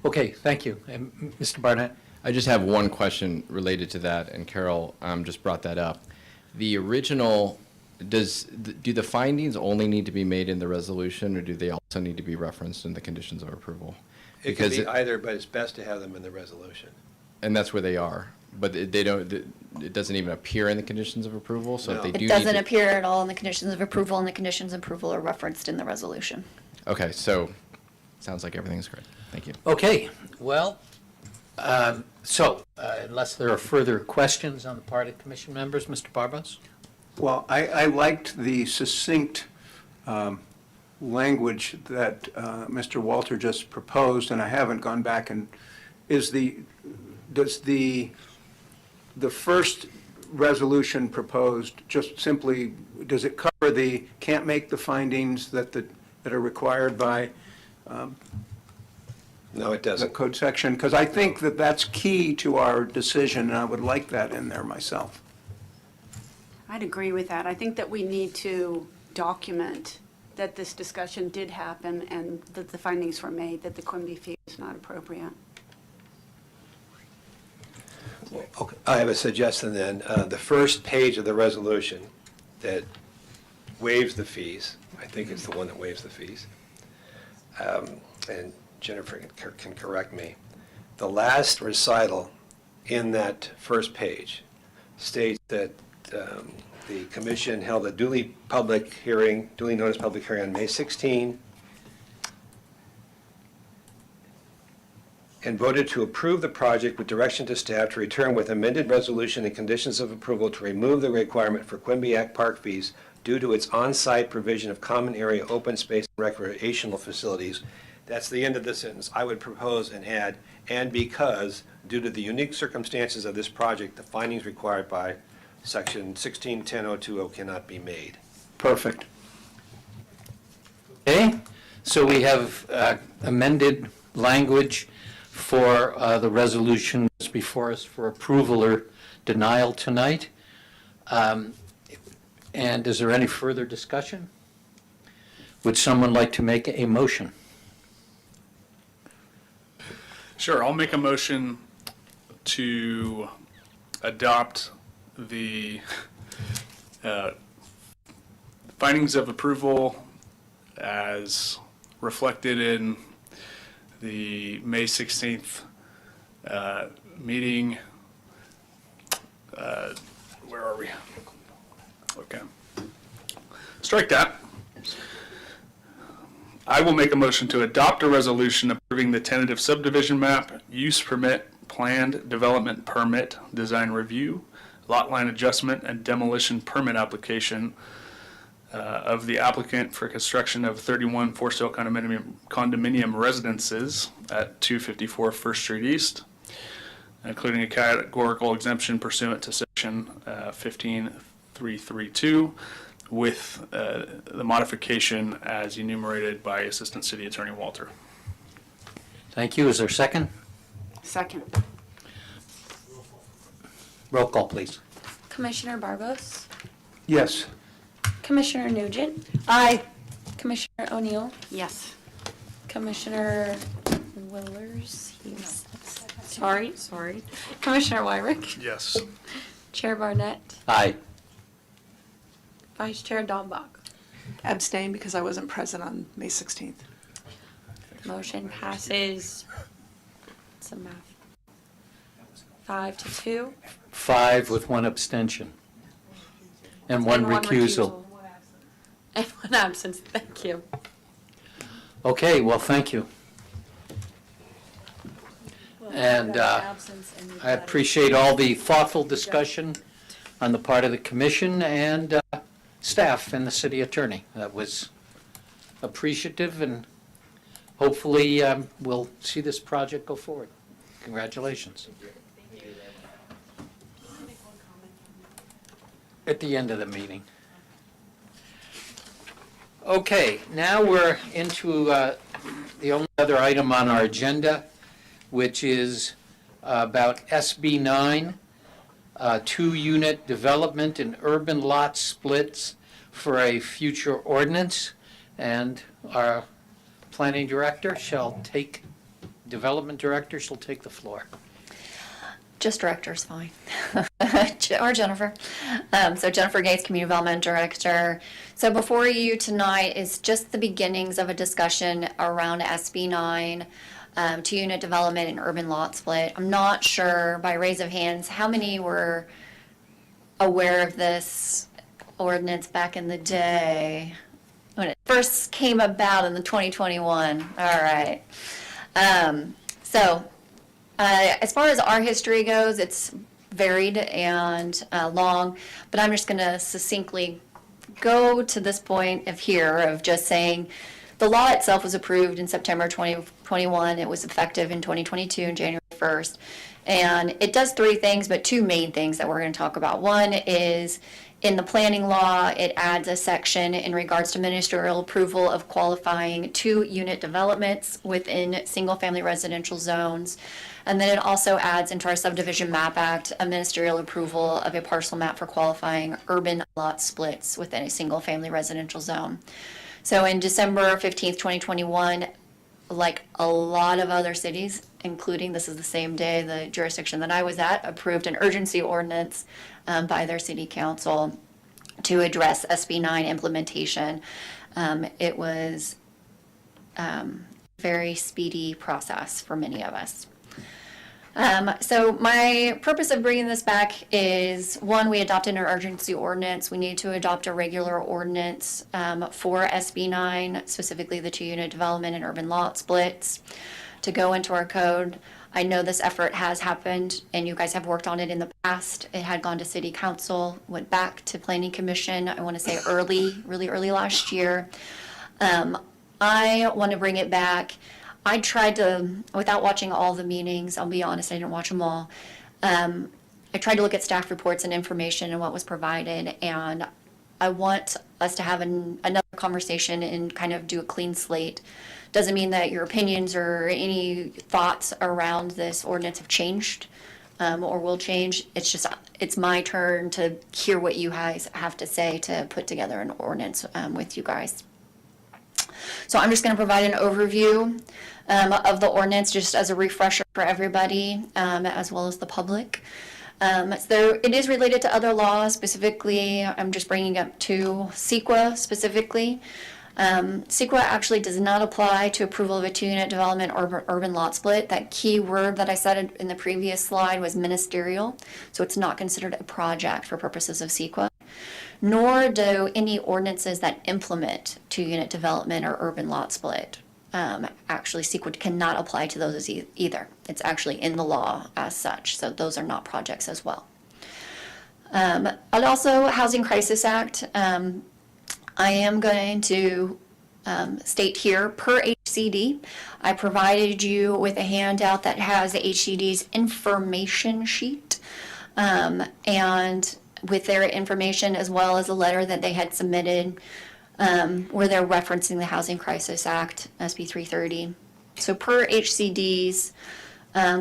Okay, thank you. And Mr. Barnett? I just have one question related to that, and Carol just brought that up. The original, do the findings only need to be made in the resolution, or do they also need to be referenced in the conditions of approval? It could Because be either, but it's best to have them in the resolution. And that's where they are, but they don't, it doesn't even appear in the conditions of approval, so if No. they do It need doesn't to- appear at all in the conditions of approval, and the conditions of approval are referenced in the resolution. Okay, so, sounds like everything's great. Thank you. Okay, well, unless there are further questions on the part of commission members, Mr. Barbos? Well, I liked the succinct language that Mr. Walter just proposed, and I haven't gone back and, does the first resolution proposed just simply, does it cover the, can't make the findings that are required by No, it the doesn't. code section? Because I think that that's key to our decision, and I would like that in there myself. I'd agree with that. I think that we need to document that this discussion did happen and that the findings were made that the Quimby fee is not appropriate. Okay, I have a suggestion then. The first page of the resolution that waives the fees, I think it's the one that waives the fees, and Jennifer can correct me. The last recital in that first page states that the commission held a duly noticed public hearing on May 16 and voted to approve the project with direction to staff to return with amended resolution and conditions of approval to remove the requirement for Quimby Act park fees due to its on-site provision of common area, open space, and recreational facilities. That's the end of the sentence. I would propose and add, and because, due to the unique circumstances of this project, the findings required by Section 1610.020 cannot be made. Perfect. Okay, so we have amended language for the resolution that's before us for approval or denial tonight. And is there any further discussion? Would someone like to make a motion? Sure, I'll make a motion to adopt the findings of approval as reflected in the May 16th meeting. Where are we? Okay. Strike that. I will make a motion to adopt a resolution approving the tentative subdivision map, use permit, planned development permit, design review, lot line adjustment, and demolition permit application of the applicant for construction of 31 for-sale condominium residences at 254 First Street East, including a categorical exemption pursuant to section 15332, with the modification as enumerated by Assistant City Attorney Walter. Thank you. Is there a second? Second. Roll call, please. Commissioner Barbos, Yes. Commissioner Nugent, Aye. Commissioner O'Neill, Yes. Commissioner Willers, sorry, Commissioner Wyrick, Yes. Chair Barnett, Aye. Vice Chair Dambach. Abstain because I wasn't present on May 16th. Motion passes, some math, 5-2. 5 with 1 abstention. And one recusal. And one absence, thank you. Okay, well, thank you. And I appreciate all the thoughtful discussion on the part of the commission and staff and the city attorney. That was appreciative, and hopefully we'll see this project go forward. Congratulations. At the end of the meeting. Okay, now we're into the only other item on our agenda, which is about SB 9, 2-unit development and urban lot splits for a future ordinance. And our planning director development director shall take the floor. Just director's fine. Or Jennifer. So Jennifer Gates, Community Development Director. So before you tonight is just the beginnings of a discussion around SB 9, 2-unit development and urban lot split. I'm not sure, by raise of hands, how many were aware of this ordinance back in the day when it first came about in the 2021. All right. As far as our history goes, it's varied and long, but I'm just going to succinctly go to this point of just saying the law itself was approved in September 2021. It was effective in 2022 on January 1st. And it does 3 things, but 2 main things that we're going to talk about. One is in the planning law, it adds a section in regards to ministerial approval of qualifying 2-unit developments within single-family residential zones. And then it also adds into our Subdivision Map Act a ministerial approval of a parcel map for qualifying urban lot splits within a single-family residential zone. So in December 15th, 2021, like a lot of other cities, including, this is the same day the jurisdiction that I was at, approved an urgency ordinance by their city council to address SB 9 implementation. It was a very speedy process for many of us. So my purpose of bringing this back is, one, we adopted an urgency ordinance. We need to adopt a regular ordinance for SB 9, specifically the 2-unit development and urban lot splits, to go into our code. I know this effort has happened, and you guys have worked on it in the past. It had gone to city council, went back to planning commission, I want to say really early last year. I want to bring it back. I tried to, without watching all the meetings, I'll be honest, I didn't watch them all. I tried to look at staff reports and information and what was provided, and I want us to have another conversation and kind of do a clean slate. Doesn't mean that your opinions or any thoughts around this ordinance have changed or will change. It's just, it's my turn to hear what you guys have to say to put together an ordinance with you guys. So I'm just going to provide an overview of the ordinance just as a refresher for everybody, as well as the public. So it is related to other laws. Specifically, I'm just bringing up to CEQA specifically. CEQA actually does not apply to approval of a 2-unit development or urban lot split. That key word that I said in the previous slide was ministerial, so it's not considered a project for purposes of CEQA. Nor do any ordinances that implement 2-unit development or urban lot split. Actually, CEQA cannot apply to those either. It's actually in the law as such, so those are not projects as well. And also, Housing Crisis Act. I am going to state here, per HCD, I provided you with a handout that has the HCD's information sheet, and with their information, as well as a letter that they had submitted where they're referencing the Housing Crisis Act, SB 330. So per HCD's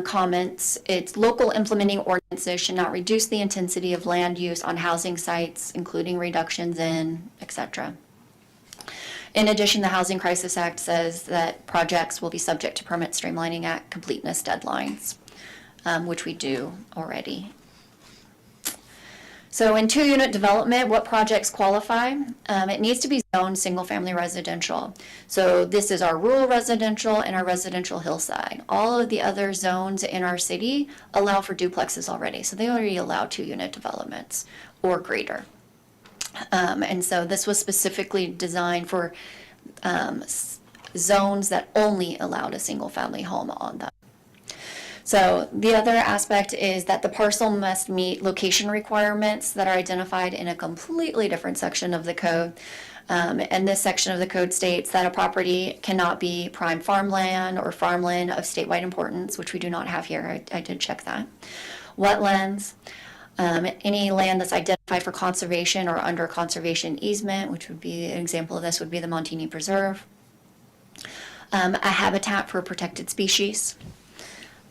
comments, it's local implementing ordinances should not reduce the intensity of land use on housing sites, including reductions in, etc. In addition, the Housing Crisis Act says that projects will be subject to permit streamlining at completeness deadlines, which we do already. So in 2-unit development, what projects qualify? It needs to be zoned single-family residential. So this is our rural residential and our residential hillside. All of the other zones in our city allow for duplexes already. So they already allow 2-unit developments or greater. And so this was specifically designed for zones that only allowed a single-family home on them. So the other aspect is that the parcel must meet location requirements that are identified in a completely different section of the code. And this section of the code states that a property cannot be prime farmland or farmland of statewide importance, which we do not have here. I did check that. Wetlands, any land that's identified for conservation or under conservation easement, which would be an example of this would be the Montini Preserve. A habitat for a protected species.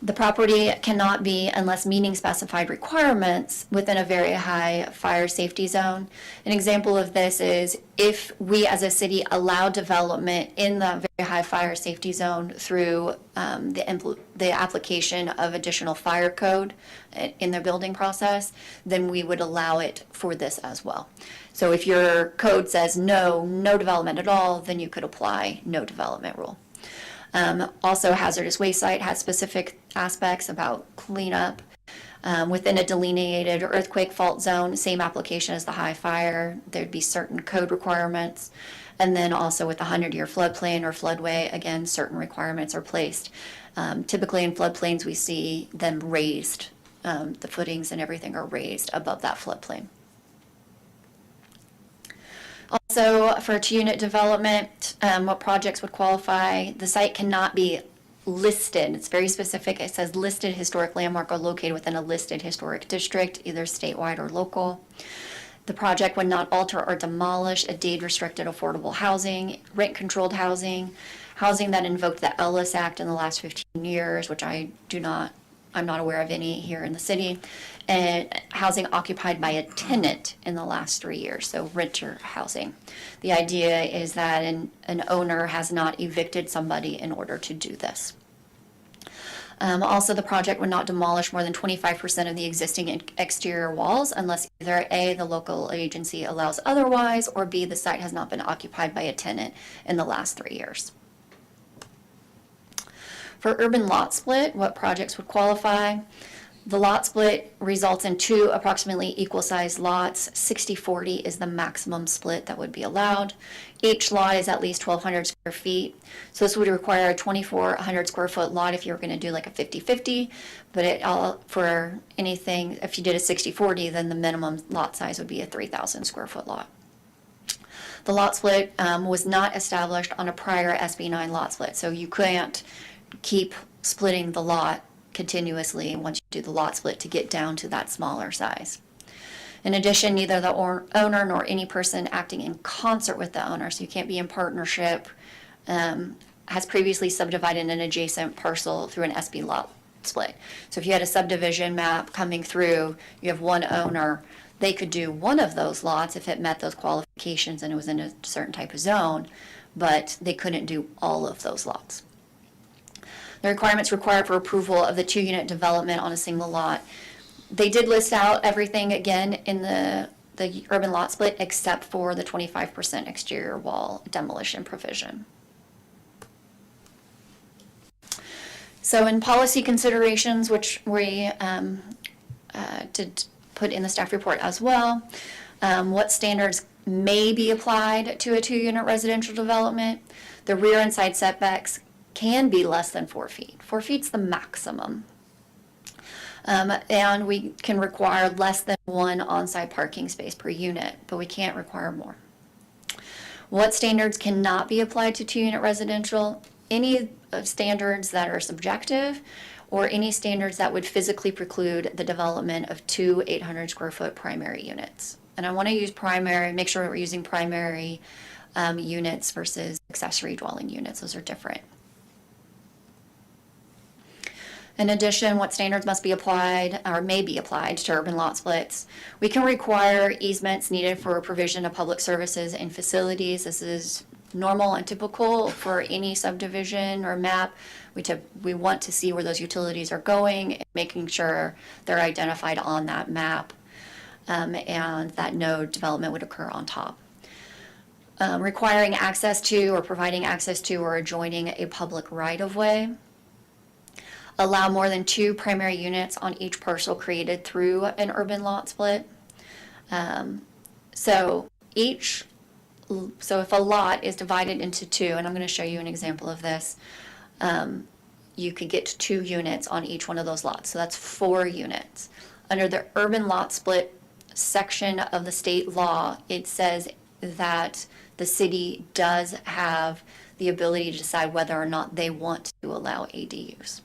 The property cannot be unless meeting specified requirements within a very high fire safety zone. An example of this is if we as a city allow development in the very high fire safety zone through the application of additional fire code in the building process, then we would allow it for this as well. So if your code says no development at all, then you could apply no development rule. Also, hazardous waste site has specific aspects about cleanup. Within a delineated earthquake fault zone, same application as the high fire, there'd be certain code requirements. And then also with the 100-year floodplain or floodway, again, certain requirements are placed. Typically in floodplains, we see them raised. The footings and everything are raised above that floodplain. Also, for 2-unit development, what projects would qualify? The site cannot be listed. It's very specific. It says listed historic landmark or located within a listed historic district, either statewide or local. The project would not alter or demolish a deed-restricted affordable housing, rent-controlled housing, housing that invoked the Ellis Act in the last 15 years, which I do not I'm not aware of any here in the city. And housing occupied by a tenant in the last 3 years, so renter housing. The idea is that an owner has not evicted somebody in order to do this. Also, the project would not demolish more than 25% of the existing exterior walls unless either A, the local agency allows otherwise, or B, the site has not been occupied by a tenant in the last 3 years. For urban lot split, what projects would qualify? The lot split results in 2 approximately equal-sized lots. 60-40 is the maximum split that would be allowed. Each lot is at least 1,200 square feet. So this would require a 2,400 square foot lot if you were going to do like a 50-50. But for anything, if you did a 60-40, then the minimum lot size would be a 3,000 square foot lot. The lot split was not established on a prior SB 9 lot split. So you can't keep splitting the lot continuously once you do the lot split to get down to that smaller size. In addition, neither the owner nor any person acting in concert with the owner, so you can't be in partnership, has previously subdivided an adjacent parcel through an SB lot split. So if you had a subdivision map coming through, you have one owner, they could do one of those lots if it met those qualifications and it was in a certain type of zone, but they couldn't do all of those lots. The requirements required for approval of the 2-unit development on a single lot. They did list out everything again in the urban lot split except for the 25% exterior wall demolition provision. So in policy considerations, which we did put in the staff report as well, what standards may be applied to a 2-unit residential development. The rear and side setbacks can be less than 4 feet. 4 feet's the maximum. And we can require less than 1 on-site parking space per unit, but we can't require more. What standards cannot be applied to 2-unit residential? Any standards that are subjective or any standards that would physically preclude the development of 2 800 square foot primary units. And I want to use primary, make sure we're using primary units versus accessory dwelling units. Those are different. In addition, what standards must be applied or may be applied to urban lot splits? We can require easements needed for provision of public services and facilities. This is normal and typical for any subdivision or map. We want to see where those utilities are going and making sure they're identified on that map and that no development would occur on top. Requiring access to or providing access to or adjoining a public right-of-way. Allow more than 2 primary units on each parcel created through an urban lot split. So if a lot is divided into 2, and I'm going to show you an example of this, you could get 2 units on each one of those lots. So that's 4 units. Under the urban lot split section of the state law, it says that the city does have the ability to decide whether or not they want to allow ADUs.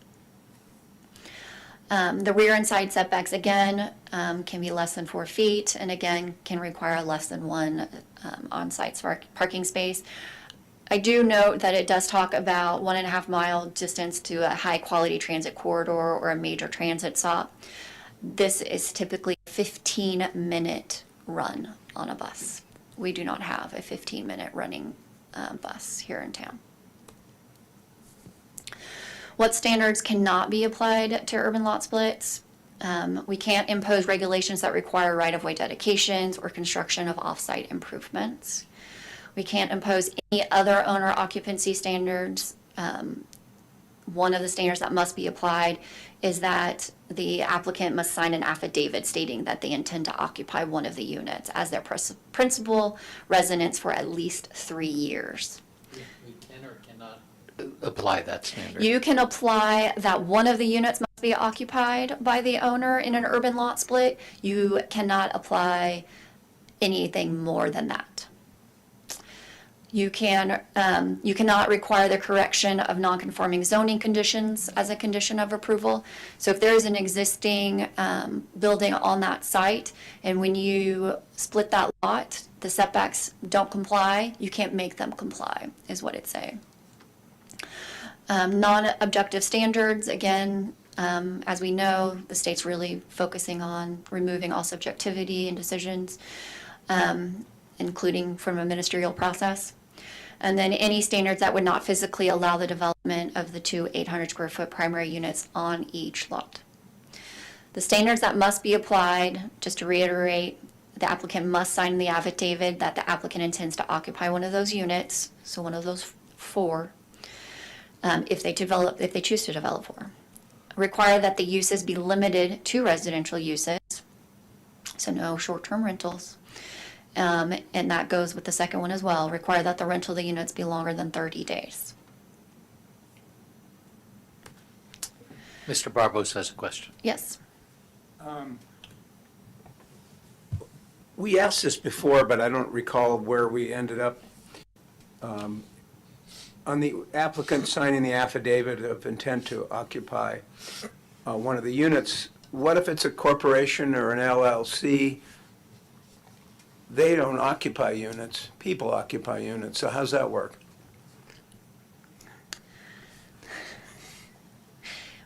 The rear and side setbacks, again, can be less than 4 feet, and again, can require less than 1 on-site parking space. I do note that it does talk about 1.5 mile distance to a high-quality transit corridor or a major transit stop. This is typically a 15-minute run on a bus. We do not have a 15-minute running bus here in town. What standards cannot be applied to urban lot splits? We can't impose regulations that require right-of-way dedications or construction of off-site improvements. We can't impose any other owner occupancy standards. One of the standards that must be applied is that the applicant must sign an affidavit stating that they intend to occupy one of the units as their principal residence for at least 3 years. We can or cannot apply that standard. You can apply that one of the units must be occupied by the owner in an urban lot split. You cannot apply anything more than that. You cannot require the correction of non-conforming zoning conditions as a condition of approval. So if there is an existing building on that site, and when you split that lot, the setbacks don't comply, you can't make them comply, is what it's saying. Non-objective standards, again, As we know, the state's really focusing on removing all subjectivity in decisions, including from a ministerial process. And then any standards that would not physically allow the development of the two 800 square foot primary units on each lot. The standards that must be applied, just to reiterate, the applicant must sign the affidavit that the applicant intends to occupy one of those units, so one of those four, if they choose to develop four. Require that the uses be limited to residential uses, so no short-term rentals. And that goes with the second one as well. Require that the rental of the units be longer than 30 days. Mr. Barbos has a question. Yes. We asked this before, but I don't recall where we ended up. On the applicant signing the affidavit of intent to occupy one of the units, what if it's a corporation or an LLC? They don't occupy units, people occupy units, so how's that work?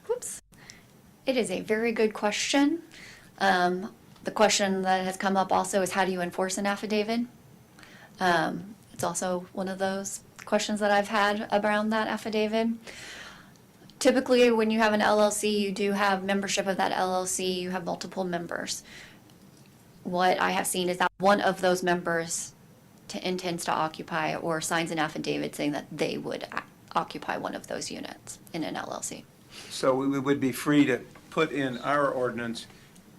Whoops. It is a very good question. The question that has come up also is, how do you enforce an affidavit? It's also one of those questions that I've had around that affidavit. Typically, when you have an LLC, you do have membership of that LLC, you have multiple members. What I have seen is that one of those members intends to occupy or signs an affidavit saying that they would occupy one of those units in an LLC. So we would be free to put in our ordinance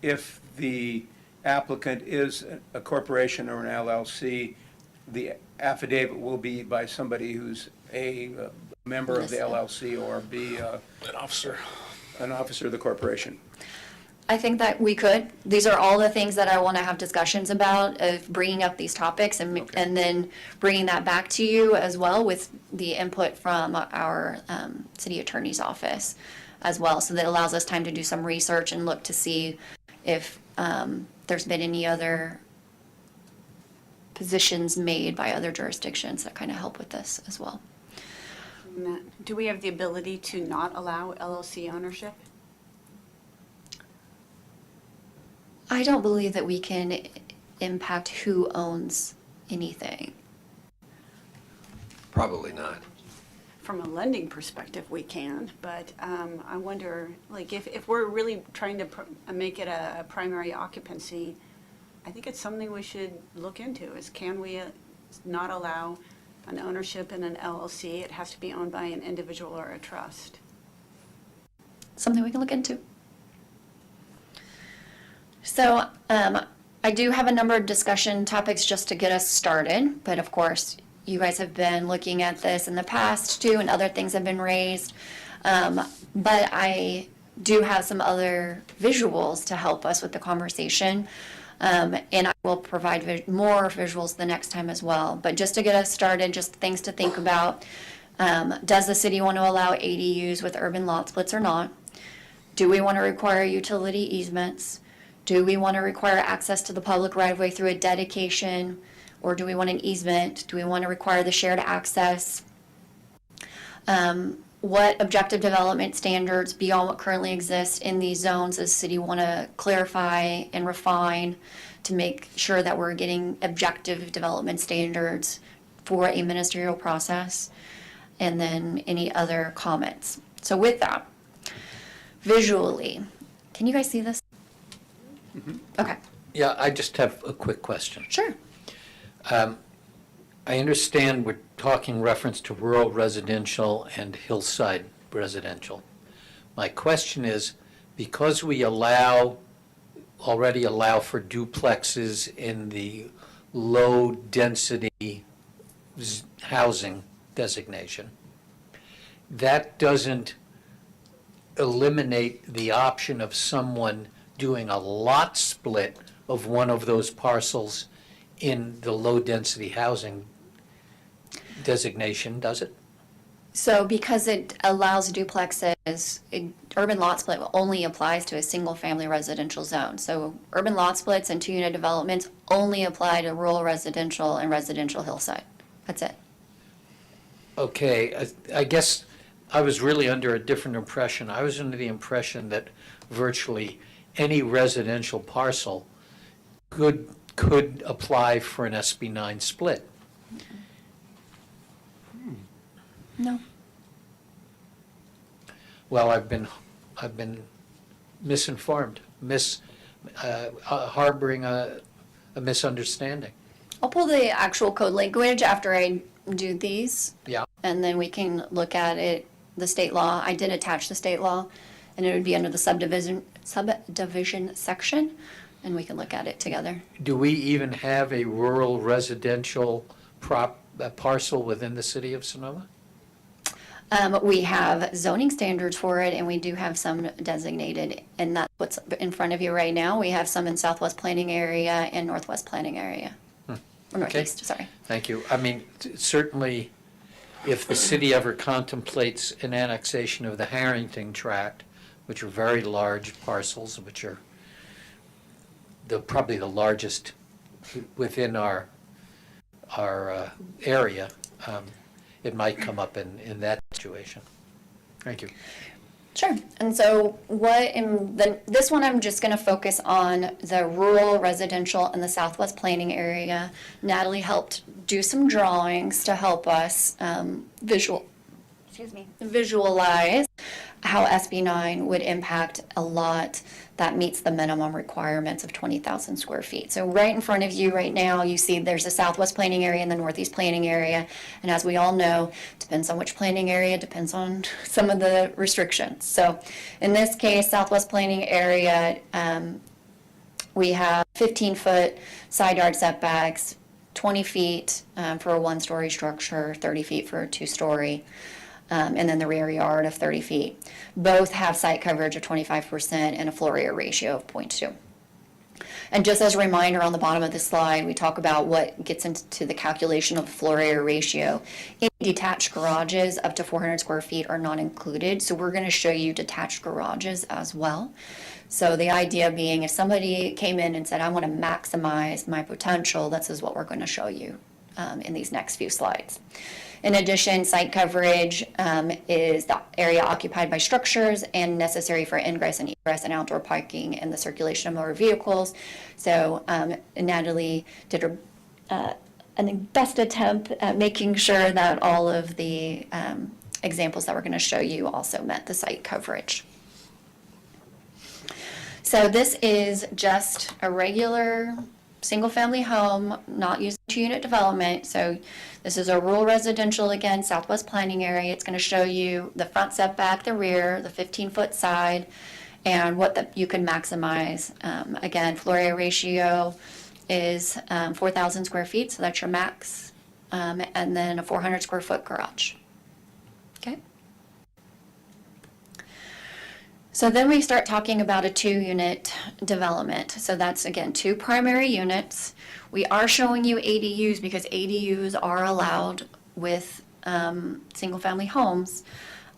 if the applicant is a corporation or an LLC, the affidavit will be by somebody who's A, a member of the LLC, or B, An officer. an officer of the corporation. I think that we could. These are all the things that I want to have discussions about, of bringing up these topics and Okay. and then bringing that back to you as well with the input from our city attorney's office as well. So that allows us time to do some research and look to see if there's been any other positions made by other jurisdictions that kind of help with this as well. Do we have the ability to not allow LLC ownership? I don't believe that we can impact who owns anything. Probably not. From a lending perspective, we can, but I wonder, like, if we're really trying to make it a primary occupancy, I think it's something we should look into, is can we not allow an ownership in an LLC? It has to be owned by an individual or a trust. Something we can look into. So I do have a number of discussion topics just to get us started, but of course, you guys have been looking at this in the past too, and other things have been raised. But I do have some other visuals to help us with the conversation. And I will provide more visuals the next time as well. But just to get us started, just things to think about. Does the city want to allow ADUs with urban lot splits or not? Do we want to require utility easements? Do we want to require access to the public right-of-way through a dedication? Or do we want an easement? Do we want to require the shared access? What objective development standards beyond what currently exists in these zones does the city want to clarify and refine to make sure that we're getting objective development standards for a ministerial process? And then any other comments. So with that, visually, can you guys see this? Okay, Yeah, I just have a quick question. sure. I understand we're talking reference to rural residential and hillside residential. My question is, because we already allow for duplexes in the low-density housing designation, that doesn't eliminate the option of someone doing a lot split of one of those parcels in the low-density housing designation, does it? So because it allows duplexes, urban lot split only applies to a single-family residential zone. So urban lot splits and two-unit developments only apply to rural residential and residential hillside. That's it. Okay, I guess I was really under a different impression. I was under the impression that virtually any residential parcel could apply for an SB 9 split. No. Well, I've been misinformed, harboring a misunderstanding. I'll pull the actual code language after I do these. Yeah. And then we can look at it, the state law. I did attach the state law, and it would be under the subdivision section, and we can look at it together. Do we even have a rural residential parcel within the city of Sonoma? We have zoning standards for it, and we do have some designated, and that's what's in front of you right now. We have some in Southwest Planning Area and Northwest Planning Area. Or Northeast, sorry. Thank you. I mean, certainly, if the city ever contemplates an annexation of the Harrington tract, which are very large parcels, which are probably the largest within our area, it might come up in that situation. Thank you. Sure. And so this one, I'm just going to focus on the rural, residential, and the Southwest Planning Area. Natalie helped do some drawings to help us visualize how SB 9 would impact a lot that meets the minimum requirements of 20,000 square feet. So right in front of you right now, you see there's a Southwest Planning Area and the Northeast Planning Area. And as we all know, depends on which planning area, depends on some of the restrictions. So in this case, Southwest Planning Area, we have 15-foot side yard setbacks, 20 feet for a one-story structure, 30 feet for a two-story. And then the rear yard of 30 feet. Both have site coverage of 25% and a floor area ratio of 0.2. And just as a reminder, on the bottom of this slide, we talk about what gets into the calculation of the floor area ratio. Any detached garages up to 400 square feet are not included, so we're going to show you detached garages as well. So the idea being, if somebody came in and said, I want to maximize my potential, this is what we're going to show you in these next few slides. In addition, site coverage is the area occupied by structures and necessary for ingress and egress and outdoor parking and the circulation of motor vehicles. So Natalie did an best attempt at making sure that all of the examples that we're going to show you also met the site coverage. So this is just a regular single-family home, not using two-unit development. So this is a rural residential, again, Southwest Planning Area. It's going to show you the front setback, the rear, the 15-foot side, and what you can maximize. Again, floor area ratio is 4,000 square feet, so that's your max, and then a 400 square foot garage. Okay. So then we start talking about a two-unit development. So that's, again, two primary units. We are showing you ADUs because ADUs are allowed with single-family homes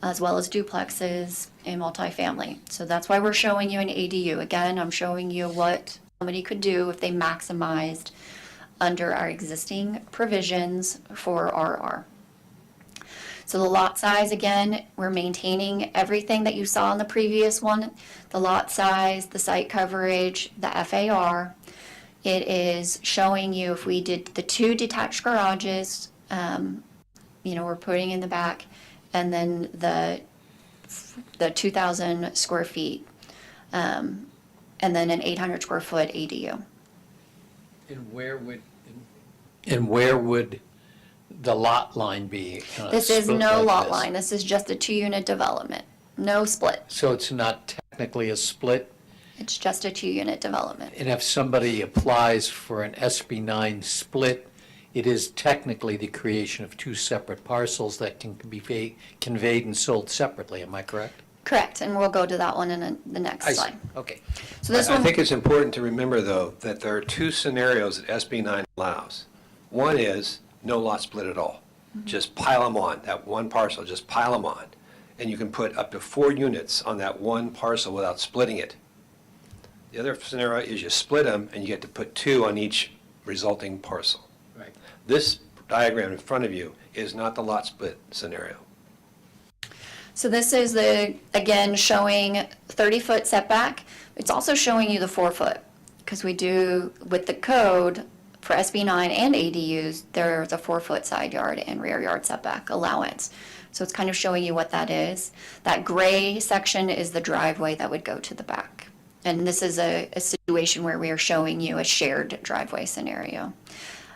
as well as duplexes and multifamily. So that's why we're showing you an ADU. Again, I'm showing you what somebody could do if they maximized under our existing provisions for RR. So the lot size, again, we're maintaining everything that you saw in the previous one. The lot size, the site coverage, the FAR. It is showing you if we did the two detached garages, we're putting in the back, and then the 2,000 square feet, and then an 800 square foot ADU. And where would the lot line be? This is split no like lot this? line. This is just a two-unit development. No split. So it's not technically a split? It's just a two-unit development. And if somebody applies for an SB 9 split, it is technically the creation of two separate parcels that can be conveyed and sold separately, am I correct? Correct, and we'll go to that one in the next I see. slide. Okay. So this I one, think it's important to remember, though, that there are two scenarios that SB 9 allows. One is no lot split at all. Just pile them on, that one parcel, just pile them on. And you can put up to 4 units on that one parcel without splitting it. The other scenario is you split them and you get to put 2 on each resulting parcel. Right. This diagram in front of you is not the lot split scenario. So this is again, showing 30-foot setback. It's also showing you the 4-foot, because we do, with the code for SB 9 and ADUs, there's a 4-foot side yard and rear yard setback allowance. So it's kind of showing you what that is. That gray section is the driveway that would go to the back. And this is a situation where we are showing you a shared driveway scenario.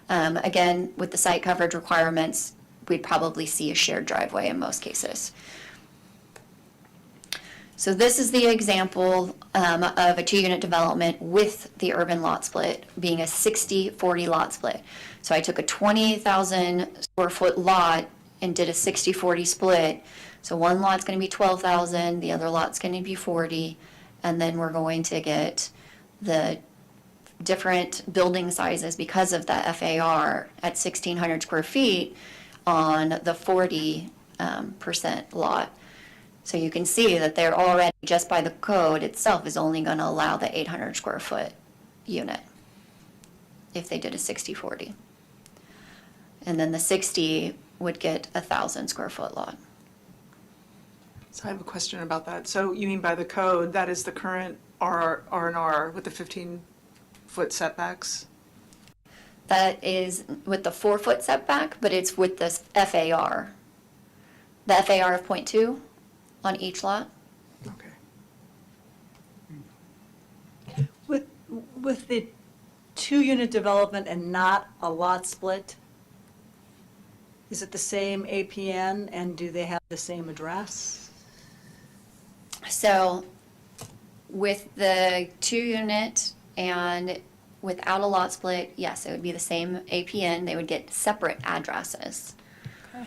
Again, with the site coverage requirements, we'd probably see a shared driveway in most cases. So this is the example of a 2-unit development with the urban lot split being a 60-40 lot split. So I took a 20,000 square foot lot and did a 60-40 split. So one lot's going to be 12,000, the other lot's going to be 40, and then we're going to get the different building sizes because of that FAR at 1,600 square feet on the 40% lot. So you can see that they're already, just by the code itself, is only going to allow the 800 square foot unit if they did a 60-40. And then the 60 would get 1,000 square foot lot. So I have a question about that. So you mean by the code, that is the current R&R with the 15-foot setbacks? That is with the 4-foot setback, but it's with the FAR. The FAR of 0.2 on each lot. Okay. With the 2-unit development and not a lot split, is it the same APN and do they have the same address? So with the 2-unit and without a lot split, yes, it would be the same APN. They would get separate addresses. Okay.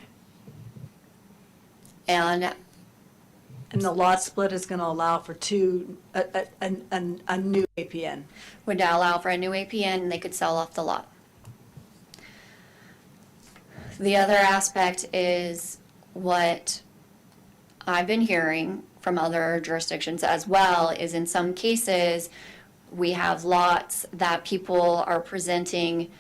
And And the lot split is going to allow for a new APN. would allow for a new APN and they could sell off the lot. The other aspect is what I've been hearing from other jurisdictions as well is in some cases, we have lots that people are presenting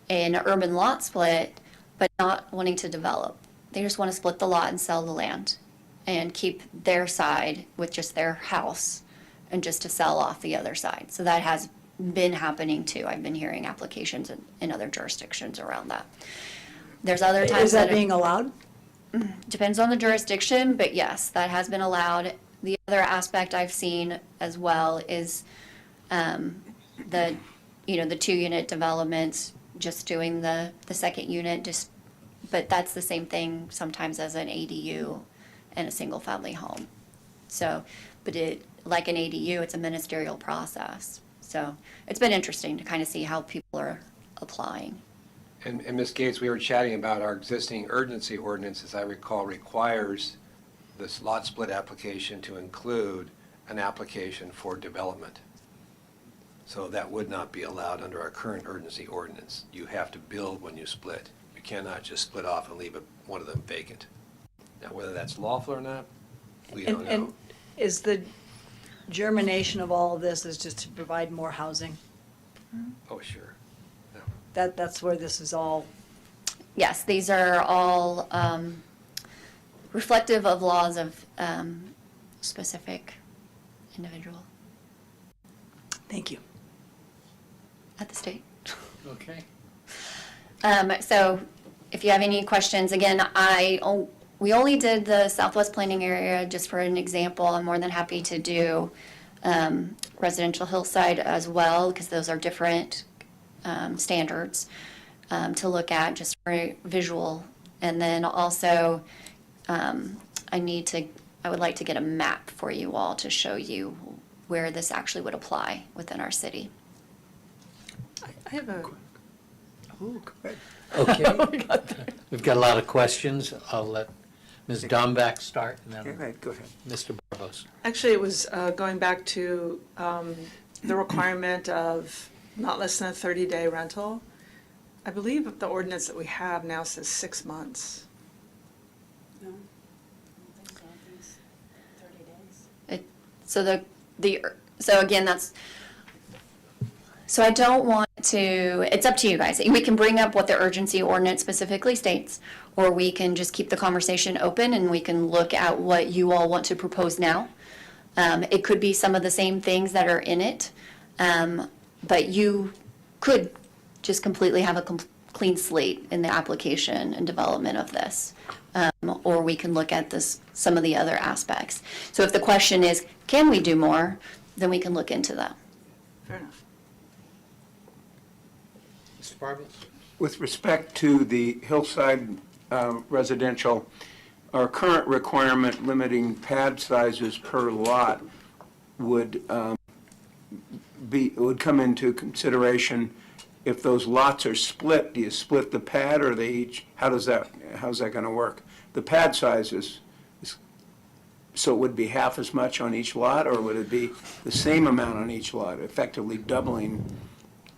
an urban lot split, but not wanting to develop. They just want to split the lot and sell the land and keep their side with just their house and just to sell off the other side. So that has been happening too. I've been hearing applications in other jurisdictions around that. There's other times Is that being allowed? depends on the jurisdiction, but yes, that has been allowed. The other aspect I've seen as well is the 2-unit developments, just doing the second unit, but that's the same thing sometimes as an ADU and a single-family home. So, but like an ADU, it's a ministerial process. So it's been interesting to kind of see how people are applying. And Ms. Gates, we were chatting about our existing urgency ordinance, as I recall, requires this lot split application to include an application for development. So that would not be allowed under our current urgency ordinance. You have to build when you split. You cannot just split off and leave one of them vacant. Now, whether that's lawful or not, we don't know. And is the germination of all of this is just to provide more housing? Oh, sure. That's where this is all, Yes, these are all reflective of laws of specific individual thank you. at the state. Okay. So if you have any questions, again, we only did the Southwest Planning Area just for an example. I'm more than happy to do residential hillside as well, because those are different standards to look at just for visual. And then also, I would like to get a map for you all to show you where this actually would apply within our city. I have a, Okay. We've got a lot of questions. I'll let Ms. Dambach start and then Go ahead. Mr. Barbos. actually, it was going back to the requirement of not less than a 30-day rental. I believe the ordinance that we have now says 6 months. No, I don't think so. I think it's 30 days. So again, so I don't want it's up to you guys. We can bring up what the urgency ordinance specifically states, or we can just keep the conversation open and we can look at what you all want to propose now. It could be some of the same things that are in it, but you could just completely have a clean slate in the application and development of this. Or we can look at some of the other aspects. So if the question is, can we do more, then we can look into that. Fair enough. Mr. Barbos? With respect to the hillside residential, our current requirement limiting pad sizes per lot would come into consideration if those lots are split. Do you split the pad, or they each, how's that going to work? The pad sizes, so it would be half as much on each lot, or would it be the same amount on each lot, effectively doubling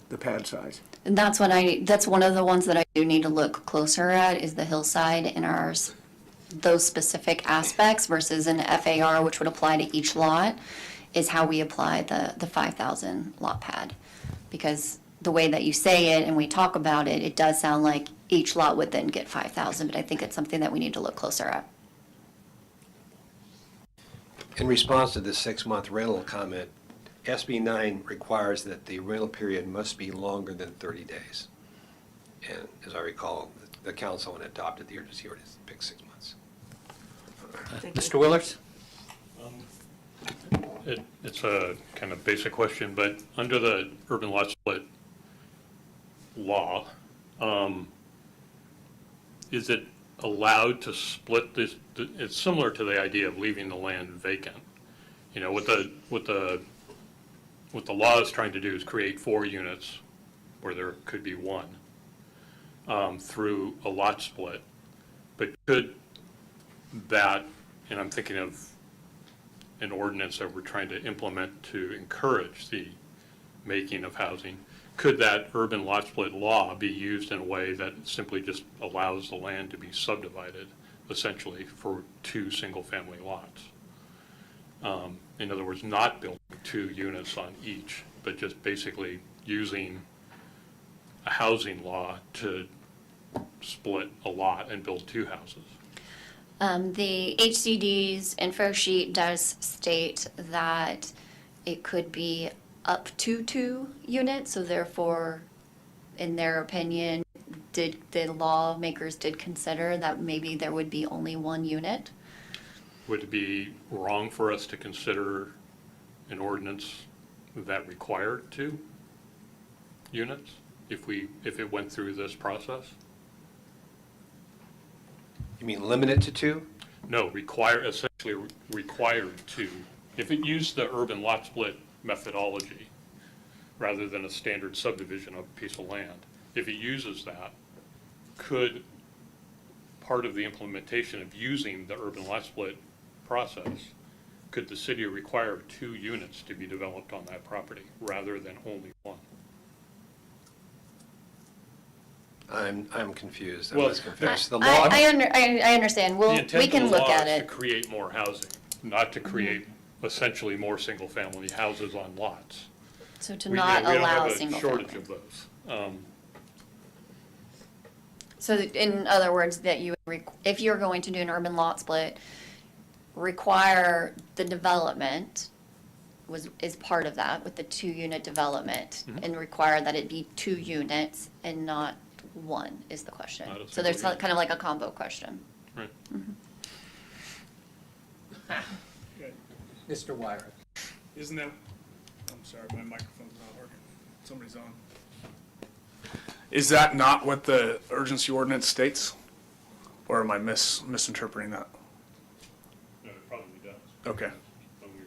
the pad size? And that's one of the ones that I do need to look closer at, is the hillside and those specific aspects versus an FAR, which would apply to each lot, is how we apply the 5,000 lot pad. Because the way that you say it and we talk about it, it does sound like each lot would then get 5,000, but I think it's something that we need to look closer at. In response to the 6-month rental comment, SB 9 requires that the rental period must be longer than 30 days. And as I recall, the council, when it adopted the urgency ordinance, picked 6 months. Mr. Willers? It's a kind of basic question, but under the urban lot split law, is it allowed to split this? It's similar to the idea of leaving the land vacant. You know, what the law is trying to do is create 4 units where there could be 1 through a lot split. But could that, and I'm thinking of an ordinance that we're trying to implement to encourage the making of housing, could that urban lot split law be used in a way that simply just allows the land to be subdivided, essentially, for 2 single-family lots? In other words, not building 2 units on each, but just basically using a housing law to split a lot and build 2 houses. The HCD's info sheet does state that it could be up to 2 units, so therefore, in their opinion, the lawmakers did consider that maybe there would be only 1 unit. Would it be wrong for us to consider an ordinance that required 2 units if it went through this process? You mean limit it to 2? No, essentially required 2. If it used the urban lot split methodology rather than a standard subdivision of a piece of land, if it uses that, could part of the implementation of using the urban lot split process, could the city require 2 units to be developed on that property rather than only 1? I'm confused. I Well, must confess. The law, I understand. The We intent can of the look law at is to it. create more housing, not to create essentially more single-family houses on lots. So to We not don't allow have a single shortage family. of those. So in other words, that if you're going to do an urban lot split, require the development is part of that with the 2-unit development, and require that it be 2 units and not 1 is the question. Not a So there's single unit. kind of like a combo question. Right. Mr. Wyrick? Isn't that, I'm sorry, my microphone's not working. Somebody's on. Is that not what the urgency ordinance states? Or am I misinterpreting that? No, it probably does. Okay. When we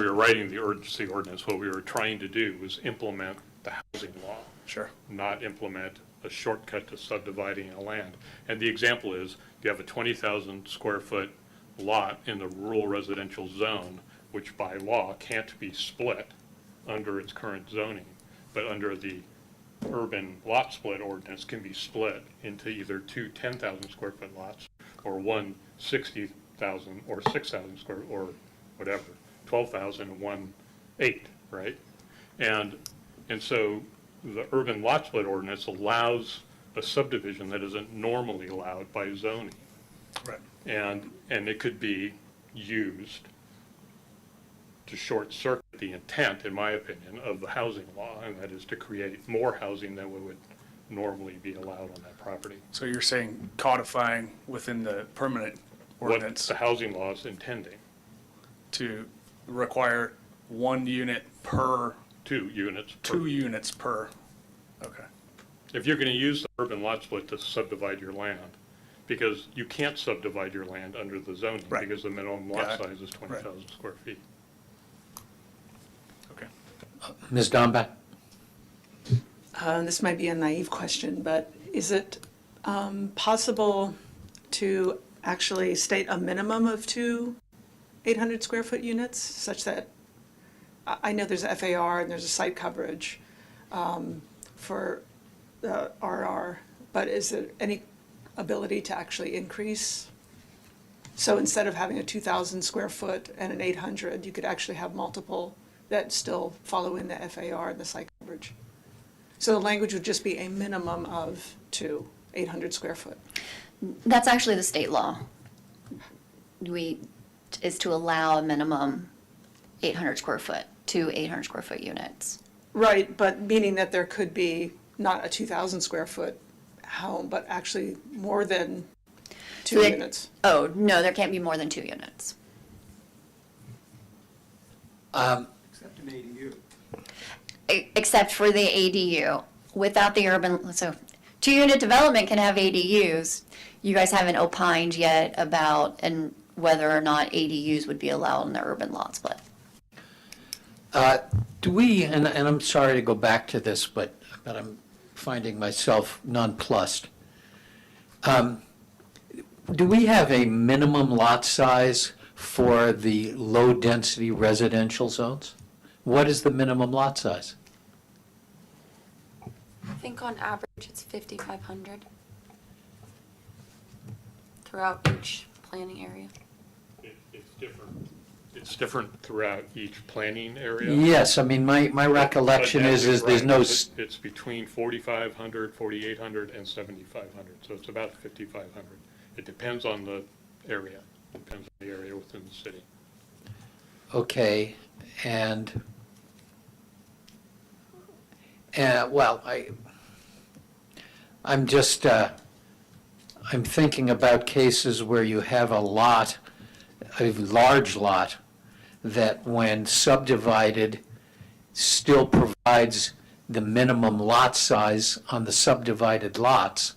were writing the urgency ordinance, what we were trying to do was implement the housing law. Sure. Not implement a shortcut to subdividing a land. And the example is, you have a 20,000 square foot lot in the rural residential zone, which by law can't be split under its current zoning, but under the urban lot split ordinance can be split into either 2 10,000 square foot lots or 1 60,000 or 6,000 square, or whatever, 12,000 and 1 8, right? And so the urban lot split ordinance allows a subdivision that isn't normally allowed by zoning. Right. And it could be used to short circuit the intent, in my opinion, of the housing law, and that is to create more housing than would normally be allowed on that property. So you're saying codifying within the permanent What ordinance the housing law is intending, to require 1 unit per, 2 units per. 2 units per, okay. If you're going to use the urban lot split to subdivide your land, because you can't subdivide your land under the zoning, Right. because the minimum Got lot it. size is 20,000 square feet. Okay. Ms. Dambach? This might be a naive question, but is it possible to actually state a minimum of 2 800 square foot units, such that, I know there's a FAR and there's a site coverage for the RR, but is there any ability to actually increase? So instead of having a 2,000 square foot and an 800, you could actually have multiple that still follow in the FAR and the site coverage. So the language would just be a minimum of 2 800 square foot. That's actually the state law. Is to allow a minimum 800 square foot, 2 800 square foot units. Right, but meaning that there could be not a 2,000 square foot home, but actually more than 2 So units. Oh, no, there can't be more than 2 units. Except an ADU. Except for the ADU. Without the urban, so 2-unit development can have ADUs. You guys haven't opined yet about and whether or not ADUs would be allowed in the urban lot split. Do we, and I'm sorry to go back to this, but I'm finding myself nonplussed. Do we have a minimum lot size for the low-density residential zones? What is the minimum lot size? I think on average it's 5,500 throughout each planning area. It's different. It's different throughout each planning area. Yes, I mean, my recollection But is Natalie's there's right. no, It's between 4,500, 4,800, and 7,500, so it's about 5,500. It depends on the area, depends on the area within the city. okay, and, well, I'm just, I'm thinking about cases where you have a lot, a large lot, that when subdivided, still provides the minimum lot size on the subdivided lots.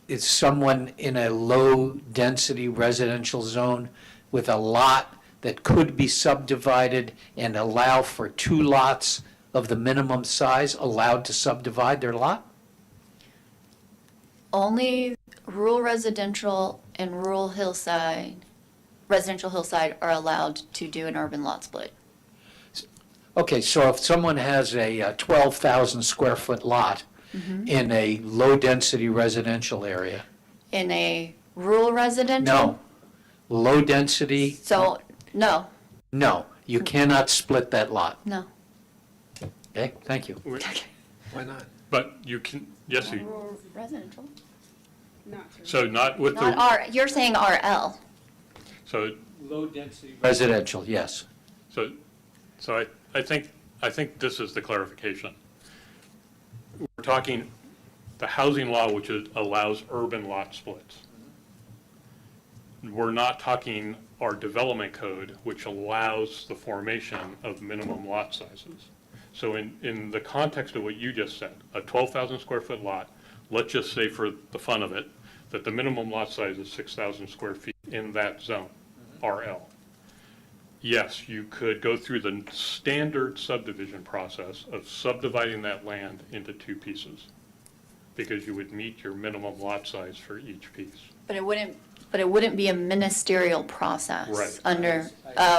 Is someone in a low-density residential zone with a lot that could be subdivided and allow for 2 lots of the minimum size allowed to subdivide their lot? Only rural residential and rural residential hillside are allowed to do an urban lot split. Okay, so if someone has a 12,000 square foot lot in a low-density residential area, In a rural residential? no, low-density, So, no, no, you cannot split that lot. no. Okay, thank you. Why not? But you can, yes, you, Rural residential? so not with Not the, R, you're saying RL. so, Low-density residential, yes. so I think this is the clarification. We're talking the housing law, which allows urban lot splits. We're not talking our development code, which allows the formation of minimum lot sizes. So in the context of what you just said, a 12,000 square foot lot, let's just say for the fun of it, that the minimum lot size is 6,000 square feet in that zone, RL. Yes, you could go through the standard subdivision process of subdividing that land into 2 pieces, because you would meet your minimum lot size for each piece. But it wouldn't be a ministerial process. Right. Under,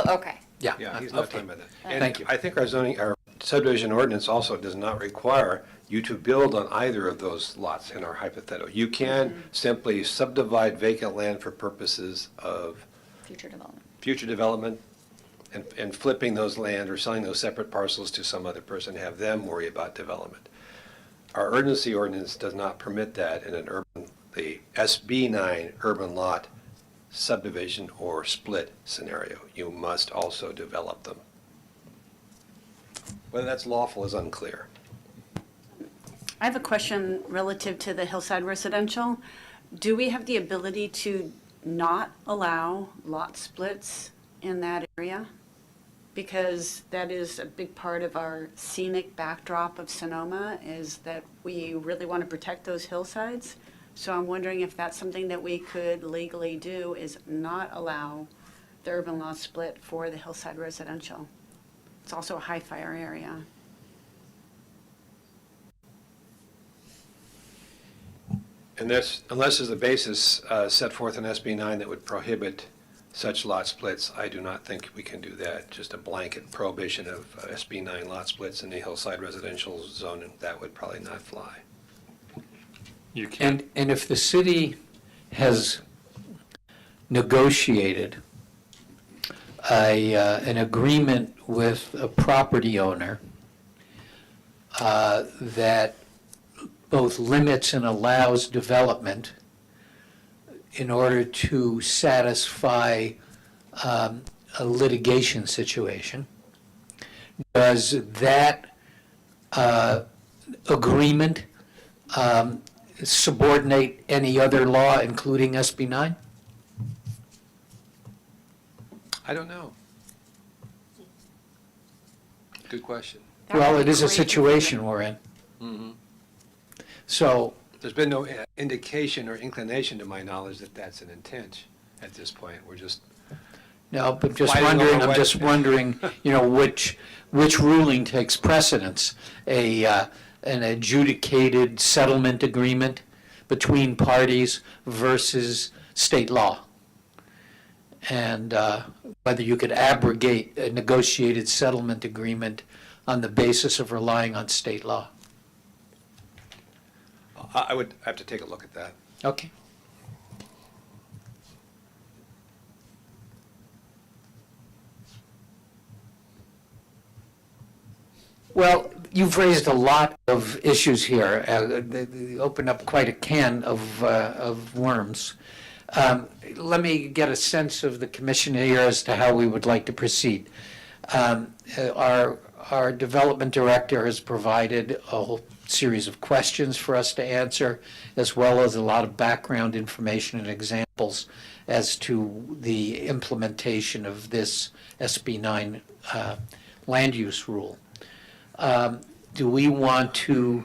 okay. Yeah. Yeah, he's not Okay. talking about that. Thank you. And I think our subdivision ordinance also does not require you to build on either of those lots in our hypothetical. You can simply subdivide vacant land for purposes of Future development. future development, and flipping those land or selling those separate parcels to some other person, have them worry about development. Our urgency ordinance does not permit that in the SB 9 urban lot subdivision or split scenario. You must also develop them. Whether that's lawful is unclear. I have a question relative to the hillside residential. Do we have the ability to not allow lot splits in that area? Because that is a big part of our scenic backdrop of Sonoma, is that we really want to protect those hillsides. So I'm wondering if that's something that we could legally do, is not allow the urban lot split for the hillside residential. It's also a high fire area. And this, unless there's a basis set forth in SB 9 that would prohibit such lot splits, I do not think we can do that. Just a blanket prohibition of SB 9 lot splits in the hillside residential zone, and that would probably not fly. You can't, And if the city has negotiated an agreement with a property owner that both limits and allows development in order to satisfy a litigation situation, does that agreement subordinate any other law, including SB 9? I don't know. Good question. That would Well, be it is a great if we situation could- we're in. So, There's been no indication or inclination, to my knowledge, that that's an intent at this point. We're just, no, but just Fighting over wondering, I'm what- just wondering, which ruling takes precedence? An adjudicated settlement agreement between parties versus state law? And whether you could abrogate a negotiated settlement agreement on the basis of relying on state law. I would have to take a look at that. Okay. Well, you've raised a lot of issues here. They opened up quite a can of worms. Let me get a sense of the commission here as to how we would like to proceed. Our development director has provided a whole series of questions for us to answer, as well as a lot of background information and examples as to the implementation of this SB 9 land use rule. Do we want to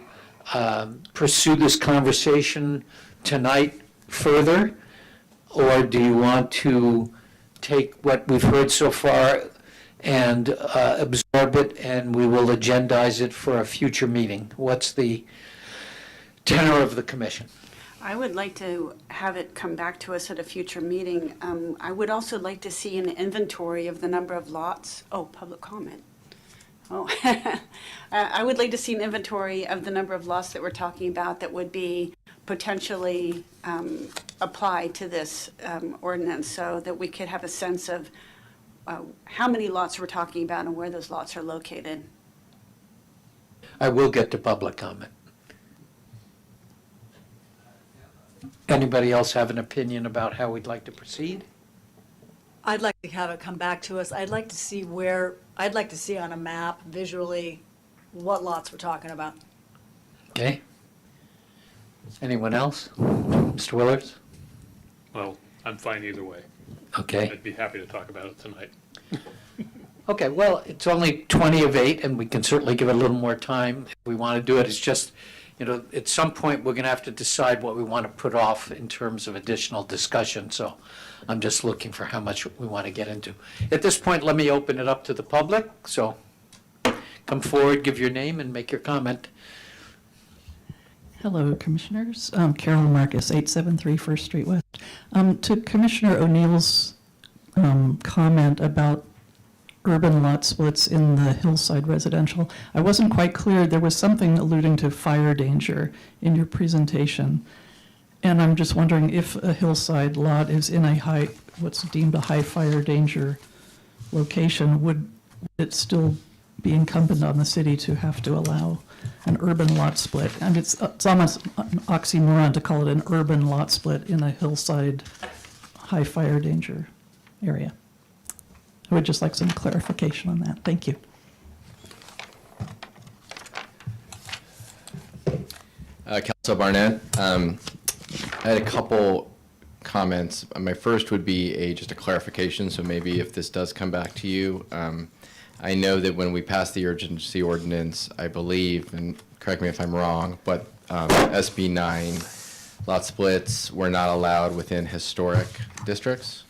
pursue this conversation tonight further? Or do you want to take what we've heard so far and absorb it, and we will agendize it for a future meeting? What's the tenor of the commission? I would like to have it come back to us at a future meeting. I would also like to see an inventory of the number of lots. Oh, public comment. Oh, I would like to see an inventory of the number of lots that we're talking about that would be potentially apply to this ordinance, so that we could have a sense of how many lots we're talking about and where those lots are located. I will get to public comment. Anybody else have an opinion about how we'd like to proceed? I'd like to have it come back to us. I'd like to see on a map visually what lots we're talking about. Okay. Anyone else? Mr. Willers? well, I'm fine either way. Okay. I'd be happy to talk about it tonight. Okay, well, it's only 20 of 8, and we can certainly give it a little more time if we want to do it. It's just, at some point, we're going to have to decide what we want to put off in terms of additional discussion, so I'm just looking for how much we want to get into. At this point, let me open it up to the public, so come forward, give your name, and make your comment. Hello, Commissioners. Carolyn Marcus, 873 First Street West. To Commissioner O'Neill's comment about urban lot splits in the hillside residential, I wasn't quite clear. There was something alluding to fire danger in your presentation. And I'm just wondering if a hillside lot is in what's deemed a high fire danger location, would it still be incumbent on the city to have to allow an urban lot split? And it's almost an oxymoron to call it an urban lot split in a hillside, high fire danger area. I would just like some clarification on that. Thank you. Kelso, Barnett. I had a couple comments. My first would be just a clarification, so maybe if this does come back to you. I know that when we passed the urgency ordinance, I believe, and correct me if I'm wrong, but SB 9 lot splits were not allowed within historic districts.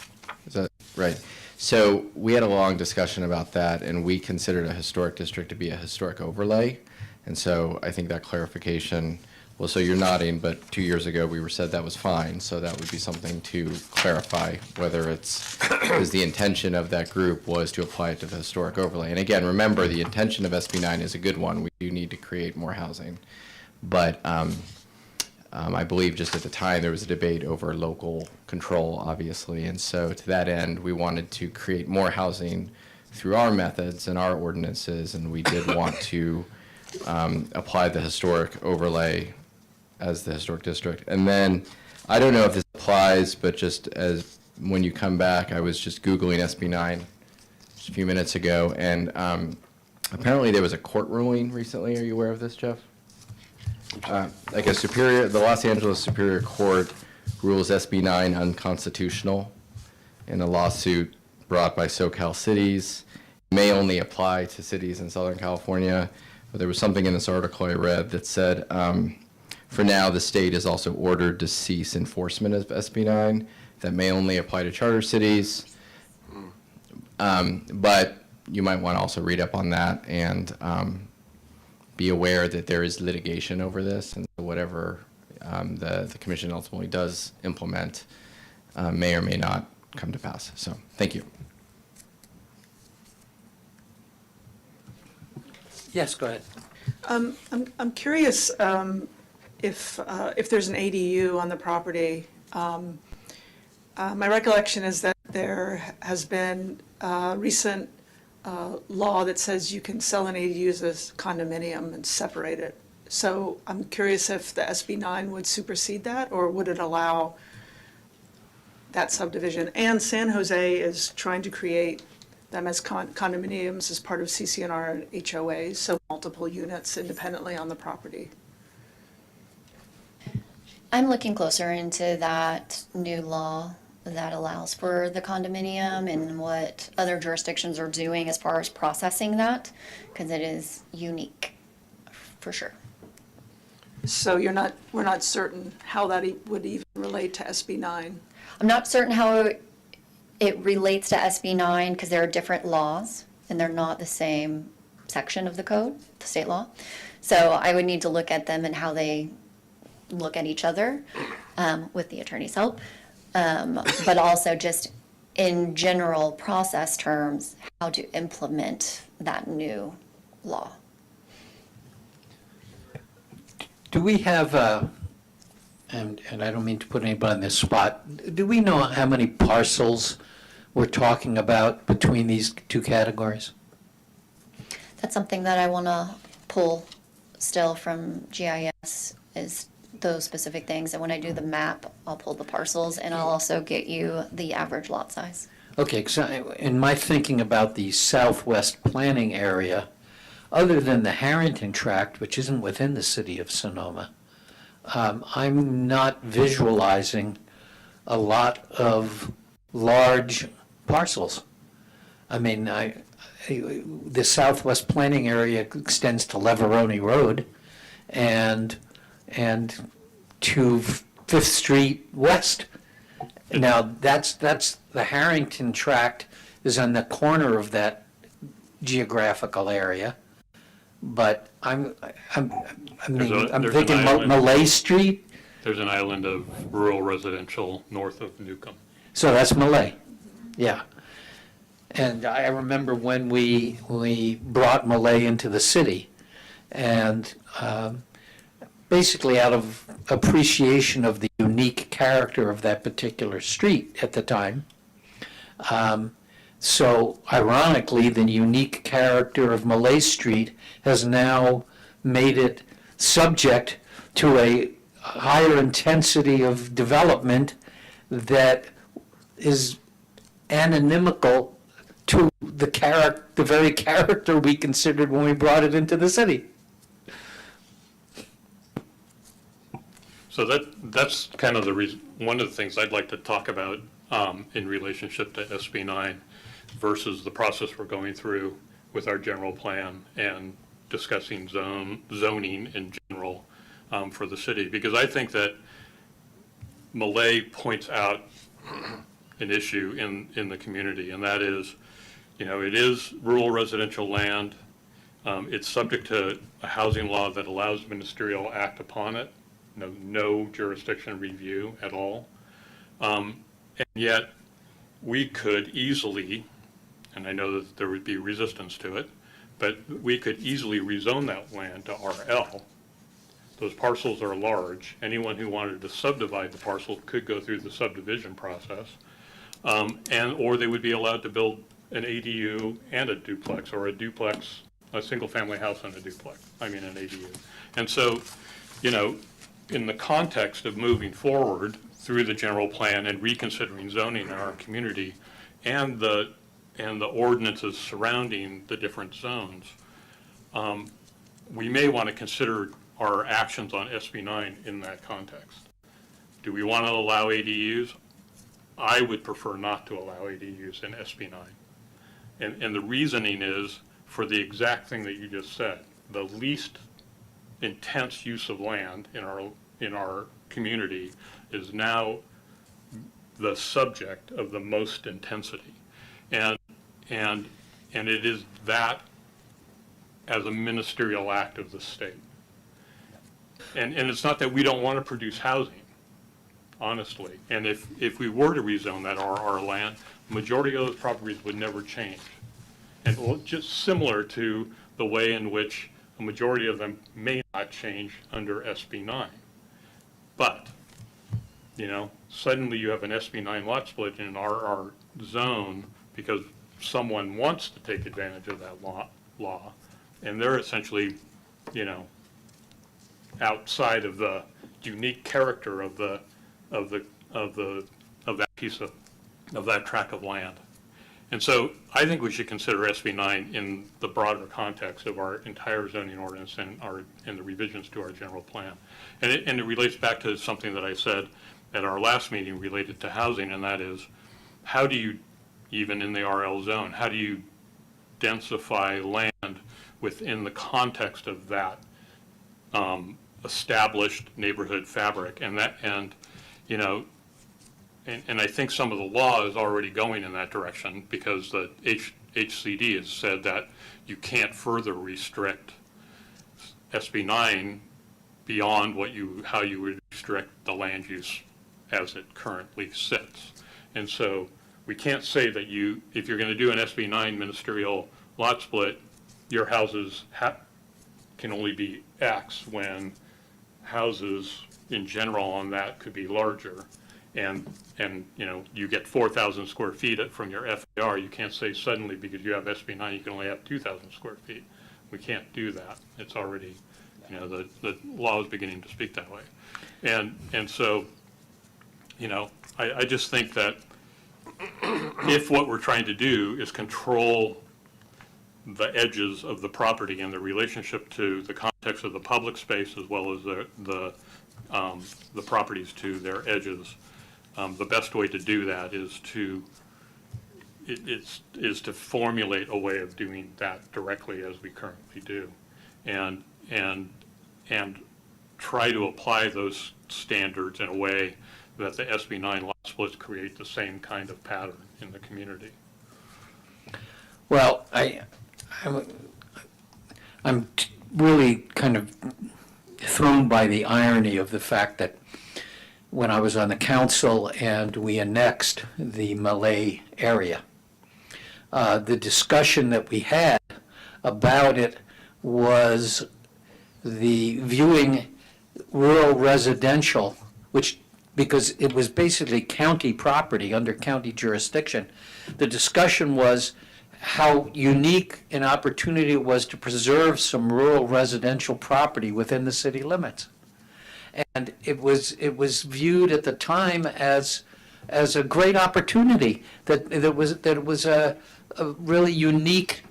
Is that right? So we had a long discussion about that, and we considered a historic district to be a historic overlay. And so I think that clarification, well, so you're nodding, but 2 years ago we were said that was fine. So that would be something to clarify whether it's, because the intention of that group was to apply it to the historic overlay. And again, remember, the intention of SB 9 is a good one. We do need to create more housing. But I believe just at the time there was a debate over local control, obviously. And so to that end, we wanted to create more housing through our methods and our ordinances. And we did want to apply the historic overlay as the historic district. And then, I don't know if this applies, but just as when you come back, I was just Googling SB 9 just a few minutes ago, and apparently there was a court ruling recently. Are you aware of this, Jeff? Like the Los Angeles Superior Court rules SB 9 unconstitutional in a lawsuit brought by SoCal cities. It may only apply to cities in Southern California. But there was something in this article I read that said, for now, the state is also ordered to cease enforcement of SB 9. That may only apply to charter cities. But you might want to also read up on that and be aware that there is litigation over this, and whatever the commission ultimately does implement may or may not come to pass. So, thank you. Yes, go ahead. I'm curious if there's an ADU on the property. My recollection is that there has been a recent law that says you can sell an ADU as a condominium and separate it. So I'm curious if the SB 9 would supersede that, or would it allow that subdivision? And San Jose is trying to create them as condominiums as part of CCNR and HOAs, so multiple units independently on the property. I'm looking closer into that new law that allows for the condominium and what other jurisdictions are doing as far as processing that, because it is unique, for sure. So we're not certain how that would even relate to SB 9. I'm not certain how it relates to SB 9 because there are different laws and they're not the same section of the code, the state law. So I would need to look at them and how they look at each other with the attorney's help. But also just in general process terms, how to implement that new law. Do we have, and I don't mean to put anybody on this spot, do we know how many parcels we're talking about between these two categories? That's something that I want to pull still from GIS, is those specific things. And when I do the map, I'll pull the parcels and I'll also get you the average lot size. Okay, so in my thinking about the southwest planning area, other than the Harrington tract, which isn't within the city of Sonoma, I'm not visualizing a lot of large parcels. I mean, the southwest planning area extends to Leveroni Road and to Fifth Street West. Now, that's the Harrington tract is on the corner of that geographical area. But I'm thinking Malay Street. There's an island of rural residential north of Newcomb. So that's Malay, yeah. And I remember when we brought Malay into the city, and basically out of appreciation of the unique character of that particular street at the time, So ironically, the unique character of Malay Street has now made it subject to a higher intensity of development that is anonymical to the very character we considered when we brought it into the city. So that's kind of the reason, one of the things I'd like to talk about in relationship to SB 9 versus the process we're going through with our general plan and discussing zoning in general for the city. Because I think that Malay points out an issue in the community, and that is, it is rural residential land. It's subject to a housing law that allows ministerial act upon it. No jurisdiction review at all. And yet, we could easily, and I know that there would be resistance to it, but we could easily rezone that land to RL. Those parcels are large. Anyone who wanted to subdivide the parcel could go through the subdivision process, or they would be allowed to build an ADU and a duplex, or a single-family house and a duplex, an ADU. And so, in the context of moving forward through the general plan and reconsidering zoning in our community and the ordinances surrounding the different zones, we may want to consider our actions on SB 9 in that context. Do we want to allow ADUs? I would prefer not to allow ADUs in SB 9. And the reasoning is for the exact thing that you just said. The least intense use of land in our community is now the subject of the most intensity. And it is that as a ministerial act of the state. And it's not that we don't want to produce housing, honestly. And if we were to rezone that RR land, the majority of those properties would never change. And just similar to the way in which a majority of them may not change under SB 9. But, suddenly you have an SB 9 lot split in an RR zone because someone wants to take advantage of that law, and they're essentially, outside of the unique character of that piece of that tract of land. And so I think we should consider SB 9 in the broader context of our entire zoning ordinance and the revisions to our general plan. And it relates back to something that I said at our last meeting related to housing, and that is, how do you, even in the RL zone, how do you densify land within the context of that established neighborhood fabric? And I think some of the law is already going in that direction, because the HCD has said that you can't further restrict SB 9 beyond how you would restrict the land use as it currently sits. And so we can't say that if you're going to do an SB 9 ministerial lot split, your houses can only be X, when houses in general on that could be larger. And you get 4,000 square feet from your FAR. You can't say suddenly because you have SB 9 you can only have 2,000 square feet. We can't do that. It's already, the law is beginning to speak that way. And so, I just think that if what we're trying to do is control the edges of the property and the relationship to the context of the public space as well as the properties to their edges, the best way to do that is to formulate a way of doing that directly as we currently do, and try to apply those standards in a way that the SB 9 lot splits create the same kind of pattern in the community. Well, I'm really kind of thrown by the irony of the fact that when I was on the council and we annexed the Malay area, the discussion that we had about it was the viewing rural residential, which because it was basically county property under county jurisdiction. The discussion was how unique an opportunity it was to preserve some rural residential property within the city limits. And it was viewed at the time as a great opportunity, that it was a really unique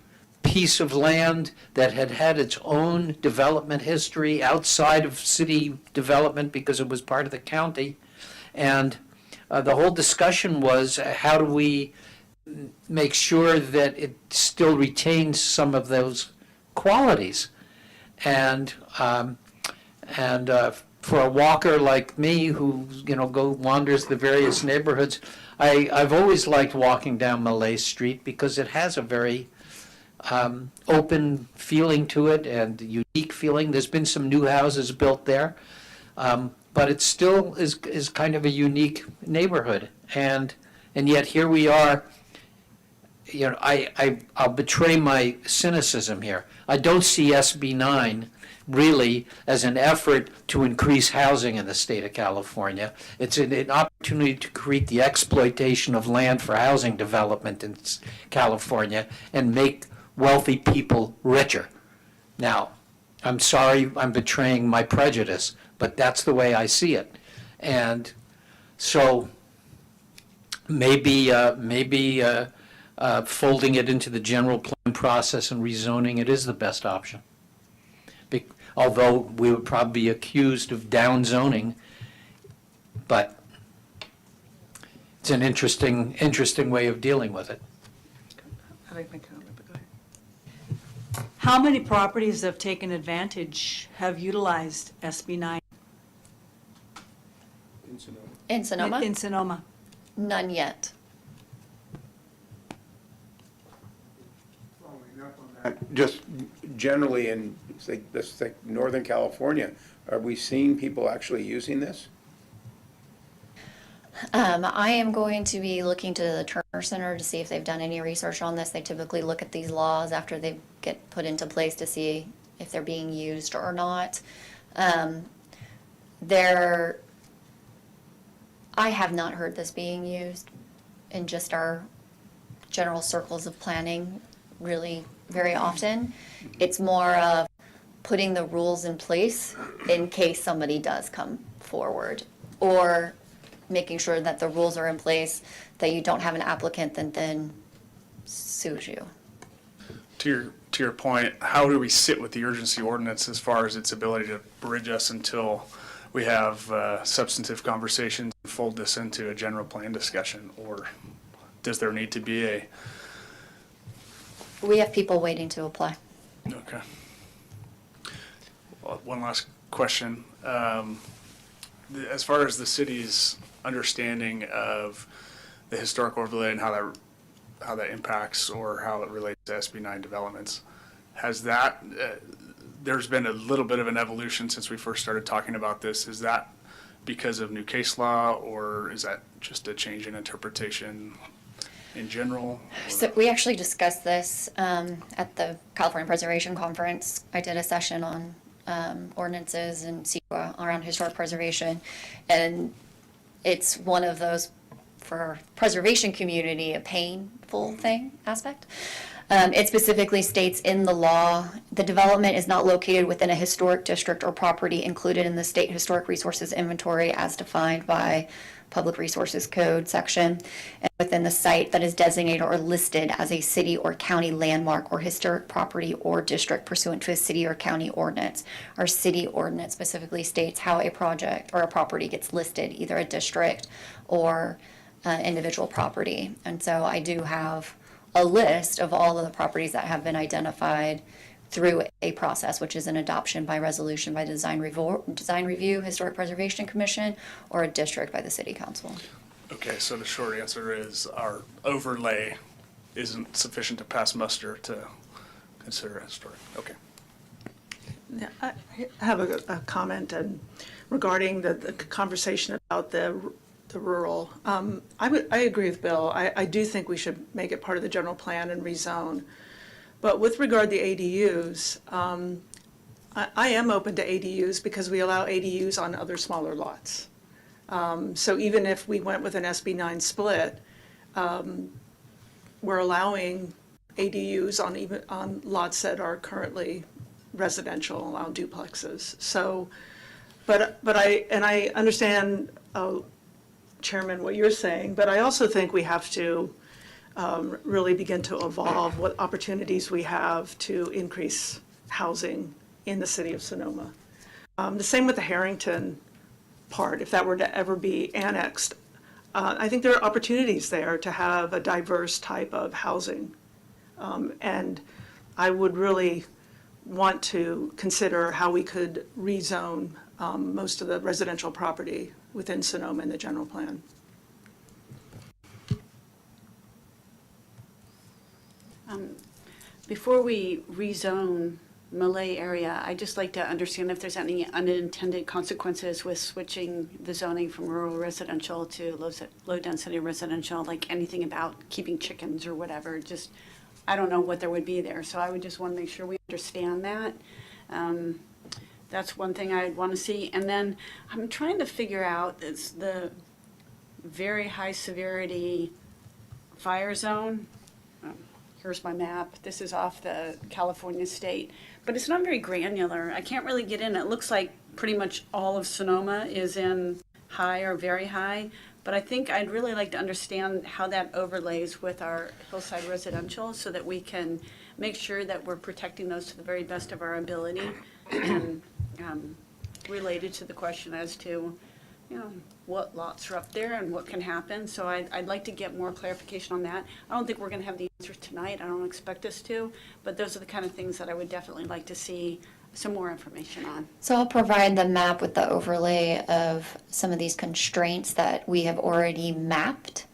piece of land that had had its own development history outside of city development because it was part of the county. And the whole discussion was, how do we make sure that it still retains some of those qualities? And for a walker like me who, wanders the various neighborhoods, I've always liked walking down Malay Street because it has a very open feeling to it and unique feeling. There's been some new houses built there, but it still is kind of a unique neighborhood. And yet here we are. I'll betray my cynicism here. I don't see SB 9 really as an effort to increase housing in the state of California. It's an opportunity to create the exploitation of land for housing development in California and make wealthy people richer. Now, I'm sorry I'm betraying my prejudice, but that's the way I see it. And so maybe folding it into the general plan process and rezoning it is the best option. Although we would probably be accused of downzoning, but it's an interesting way of dealing with it. I like my comment, but go ahead. How many properties have taken advantage, have utilized SB 9 In Sonoma? in Sonoma? None yet. Just generally in, let's say, Northern California, are we seeing people actually using this? I am going to be looking to the Turner Center to see if they've done any research on this. They typically look at these laws after they get put into place to see if they're being used or not. I have not heard this being used in just our general circles of planning really very often. It's more of putting the rules in place in case somebody does come forward, or making sure that the rules are in place, that you don't have an applicant that then sues you. To your point, how do we sit with the urgency ordinance as far as its ability to bridge us until we have substantive conversations and fold this into a general plan discussion? Or does there need to be We have people waiting to apply. Okay. Well, one last question. As far as the city's understanding of the historic overlay and how that impacts or how it relates to SB 9 developments, has that, there's been a little bit of an evolution since we first started talking about this. Is that because of new case law, or is that just a change in interpretation in general? So we actually discussed this at the California Preservation Conference. I did a session on ordinances and CEQA around historic preservation, and it's one of those, for our preservation community, a painful aspect. It specifically states in the law, the development is not located within a historic district or property included in the State Historic Resources Inventory as defined by Public Resources Code section, and within the site that is designated or listed as a city or county landmark or historic property or district pursuant to a city or county ordinance. Our city ordinance specifically states how a project or a property gets listed, either a district or individual property. And so I do have a list of all of the properties that have been identified through a process, which is an adoption by resolution by the Design Review Historic Preservation Commission, or a district by the City Council. Okay, so the short answer is our overlay isn't sufficient to pass muster to consider it historic. Okay. Yeah, I have a comment regarding the conversation about the rural. I agree with Bill. I do think we should make it part of the general plan and rezone. But with regard to ADUs, I am open to ADUs because we allow ADUs on other smaller lots. So even if we went with an SB 9 split, we're allowing ADUs on lots that are currently residential, allow duplexes. So, but I understand, Chairman, what you're saying, but I also think we have to really begin to evolve what opportunities we have to increase housing in the city of Sonoma. The same with the Harrington part, if that were to ever be annexed. I think there are opportunities there to have a diverse type of housing. And I would really want to consider how we could rezone most of the residential property within Sonoma in the general plan. Before we rezone Malay area, I'd just like to understand if there's any unintended consequences with switching the zoning from rural residential to low-density residential, like anything about keeping chickens or whatever. Just, I don't know what there would be there, so I would just want to make sure we understand that. That's one thing I'd want to see. And then I'm trying to figure out the very high severity fire zone. Here's my map. This is off the California state, but it's not very granular. I can't really get in. It looks like pretty much all of Sonoma is in high or very high, but I think I'd really like to understand how that overlays with our hillside residential so that we can make sure that we're protecting those to the very best of our ability, and related to the question as to, you know, what lots are up there and what can happen. So I'd like to get more clarification on that. I don't think we're going to have the answers tonight. I don't expect us to, but those are the kind of things that I would definitely like to see some more information on. So I'll provide the map with the overlay of some of these constraints that we have already mapped,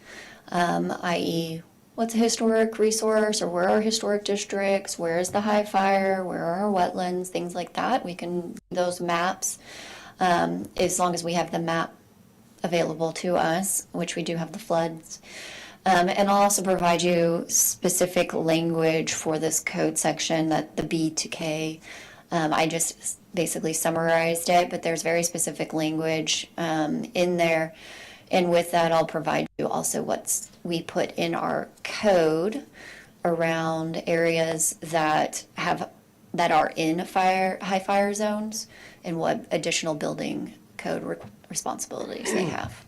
i.e. what's a historic resource, or where are historic districts, where is the high fire, where are our wetlands, things like that. We can do those maps as long as we have the map available to us, which we do have the floods. And I'll also provide you specific language for this code section, that the B to K. I just basically summarized it, but there's very specific language in there. And with that, I'll provide you also what we put in our code around areas that are in high fire zones, and what additional building code responsibilities they have.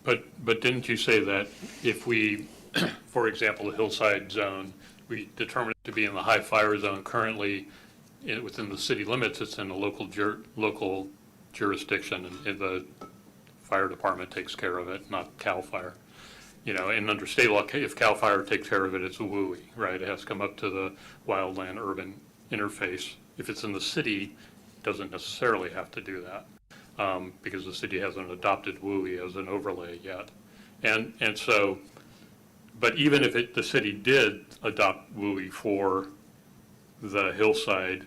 But didn't you say that if we, for example, the hillside zone, we determine it to be in the high fire zone currently within the city limits, it's in a local jurisdiction, and the fire department takes care of it, not CAL FIRE. You know, and under state law, if CAL FIRE takes care of it, it's a WUI, right? It has to come up to the wildland urban interface. If it's in the city, it doesn't necessarily have to do that, because the city hasn't adopted WUI as an overlay yet. And so, but even if the city did adopt WUI for the hillside,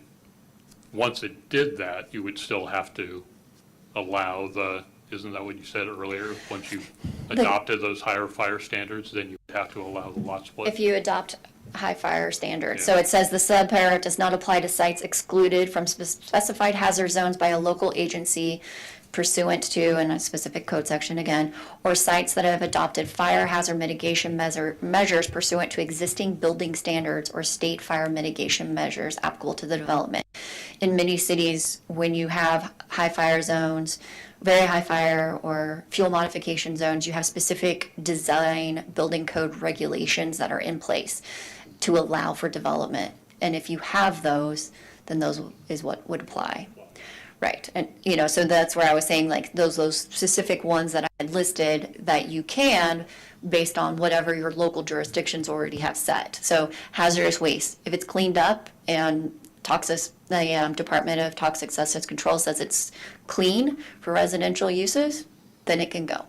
once it did that, you would still have to allow isn't that what you said earlier? Once you adopted those higher fire standards, then you would have to allow the lot split? If you adopt high fire standards. Yeah. So it says the subparagraph does not apply to sites excluded from specified hazard zones by a local agency pursuant to, in a specific code section again, or sites that have adopted fire hazard mitigation measures pursuant to existing building standards or state fire mitigation measures applicable to the development. In many cities, when you have high fire zones, very high fire or fuel modification zones, you have specific design building code regulations that are in place to allow for development. And if you have those, then those is what would apply. Right. And, you know, so that's where I was saying, like, those specific ones that I had listed that you can, based on whatever your local jurisdictions already have set. So hazardous waste, if it's cleaned up and the Department of Toxic Substance Control says it's clean for residential uses, then it can go.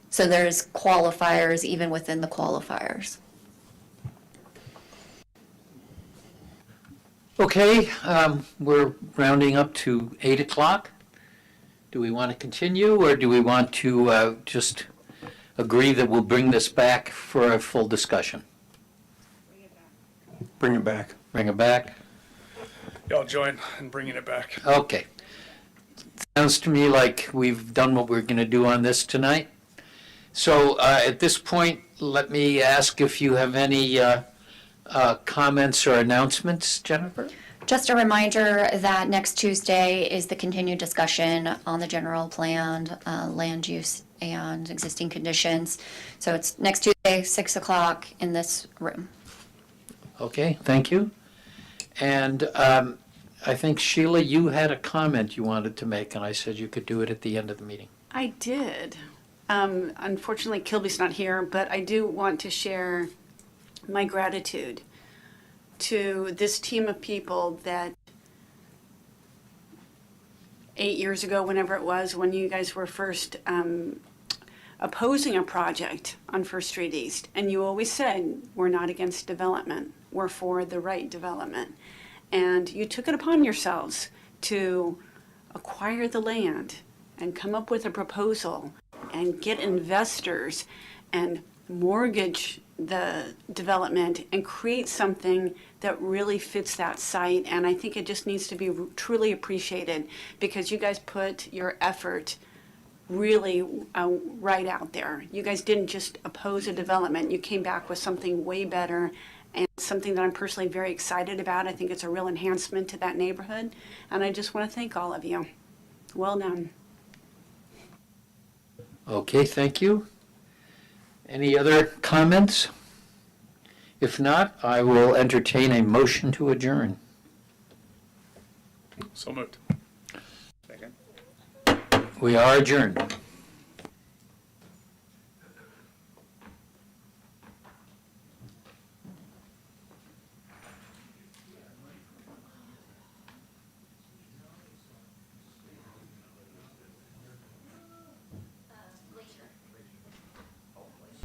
So there's qualifiers even within the qualifiers. Okay, we're rounding up to 8 o'clock. Do we want to continue, or do we want to just agree that we'll bring this back for a full discussion? Bring it back. Bring it back? Y'all join in bringing it back. Okay. Sounds to me like we've done what we're going to do on this tonight. So at this point, let me ask if you have any comments or announcements, Jennifer? Just a reminder that next Tuesday is the continued discussion on the general plan, land use and existing conditions. So it's next Tuesday, 6 o'clock in this room. Okay, thank you. And I think, Sheila, you had a comment you wanted to make, and I said you could do it at the end of the meeting. I did. Unfortunately, Kilby's not here, but I do want to share my gratitude to this team of people that 8 years ago, whenever it was, when you guys were first opposing a project on First Street East, and you always said, we're not against development, we're for the right development. And you took it upon yourselves to acquire the land and come up with a proposal and get investors and mortgage the development and create something that really fits that site. And I think it just needs to be truly appreciated because you guys put your effort really right out there. You guys didn't just oppose a development. You came back with something way better and something that I'm personally very excited about. I think it's a real enhancement to that neighborhood. And I just want to thank all of you. Well done. Okay, thank you. Any other comments? If not, I will entertain a motion to adjourn. So moved. We are adjourned.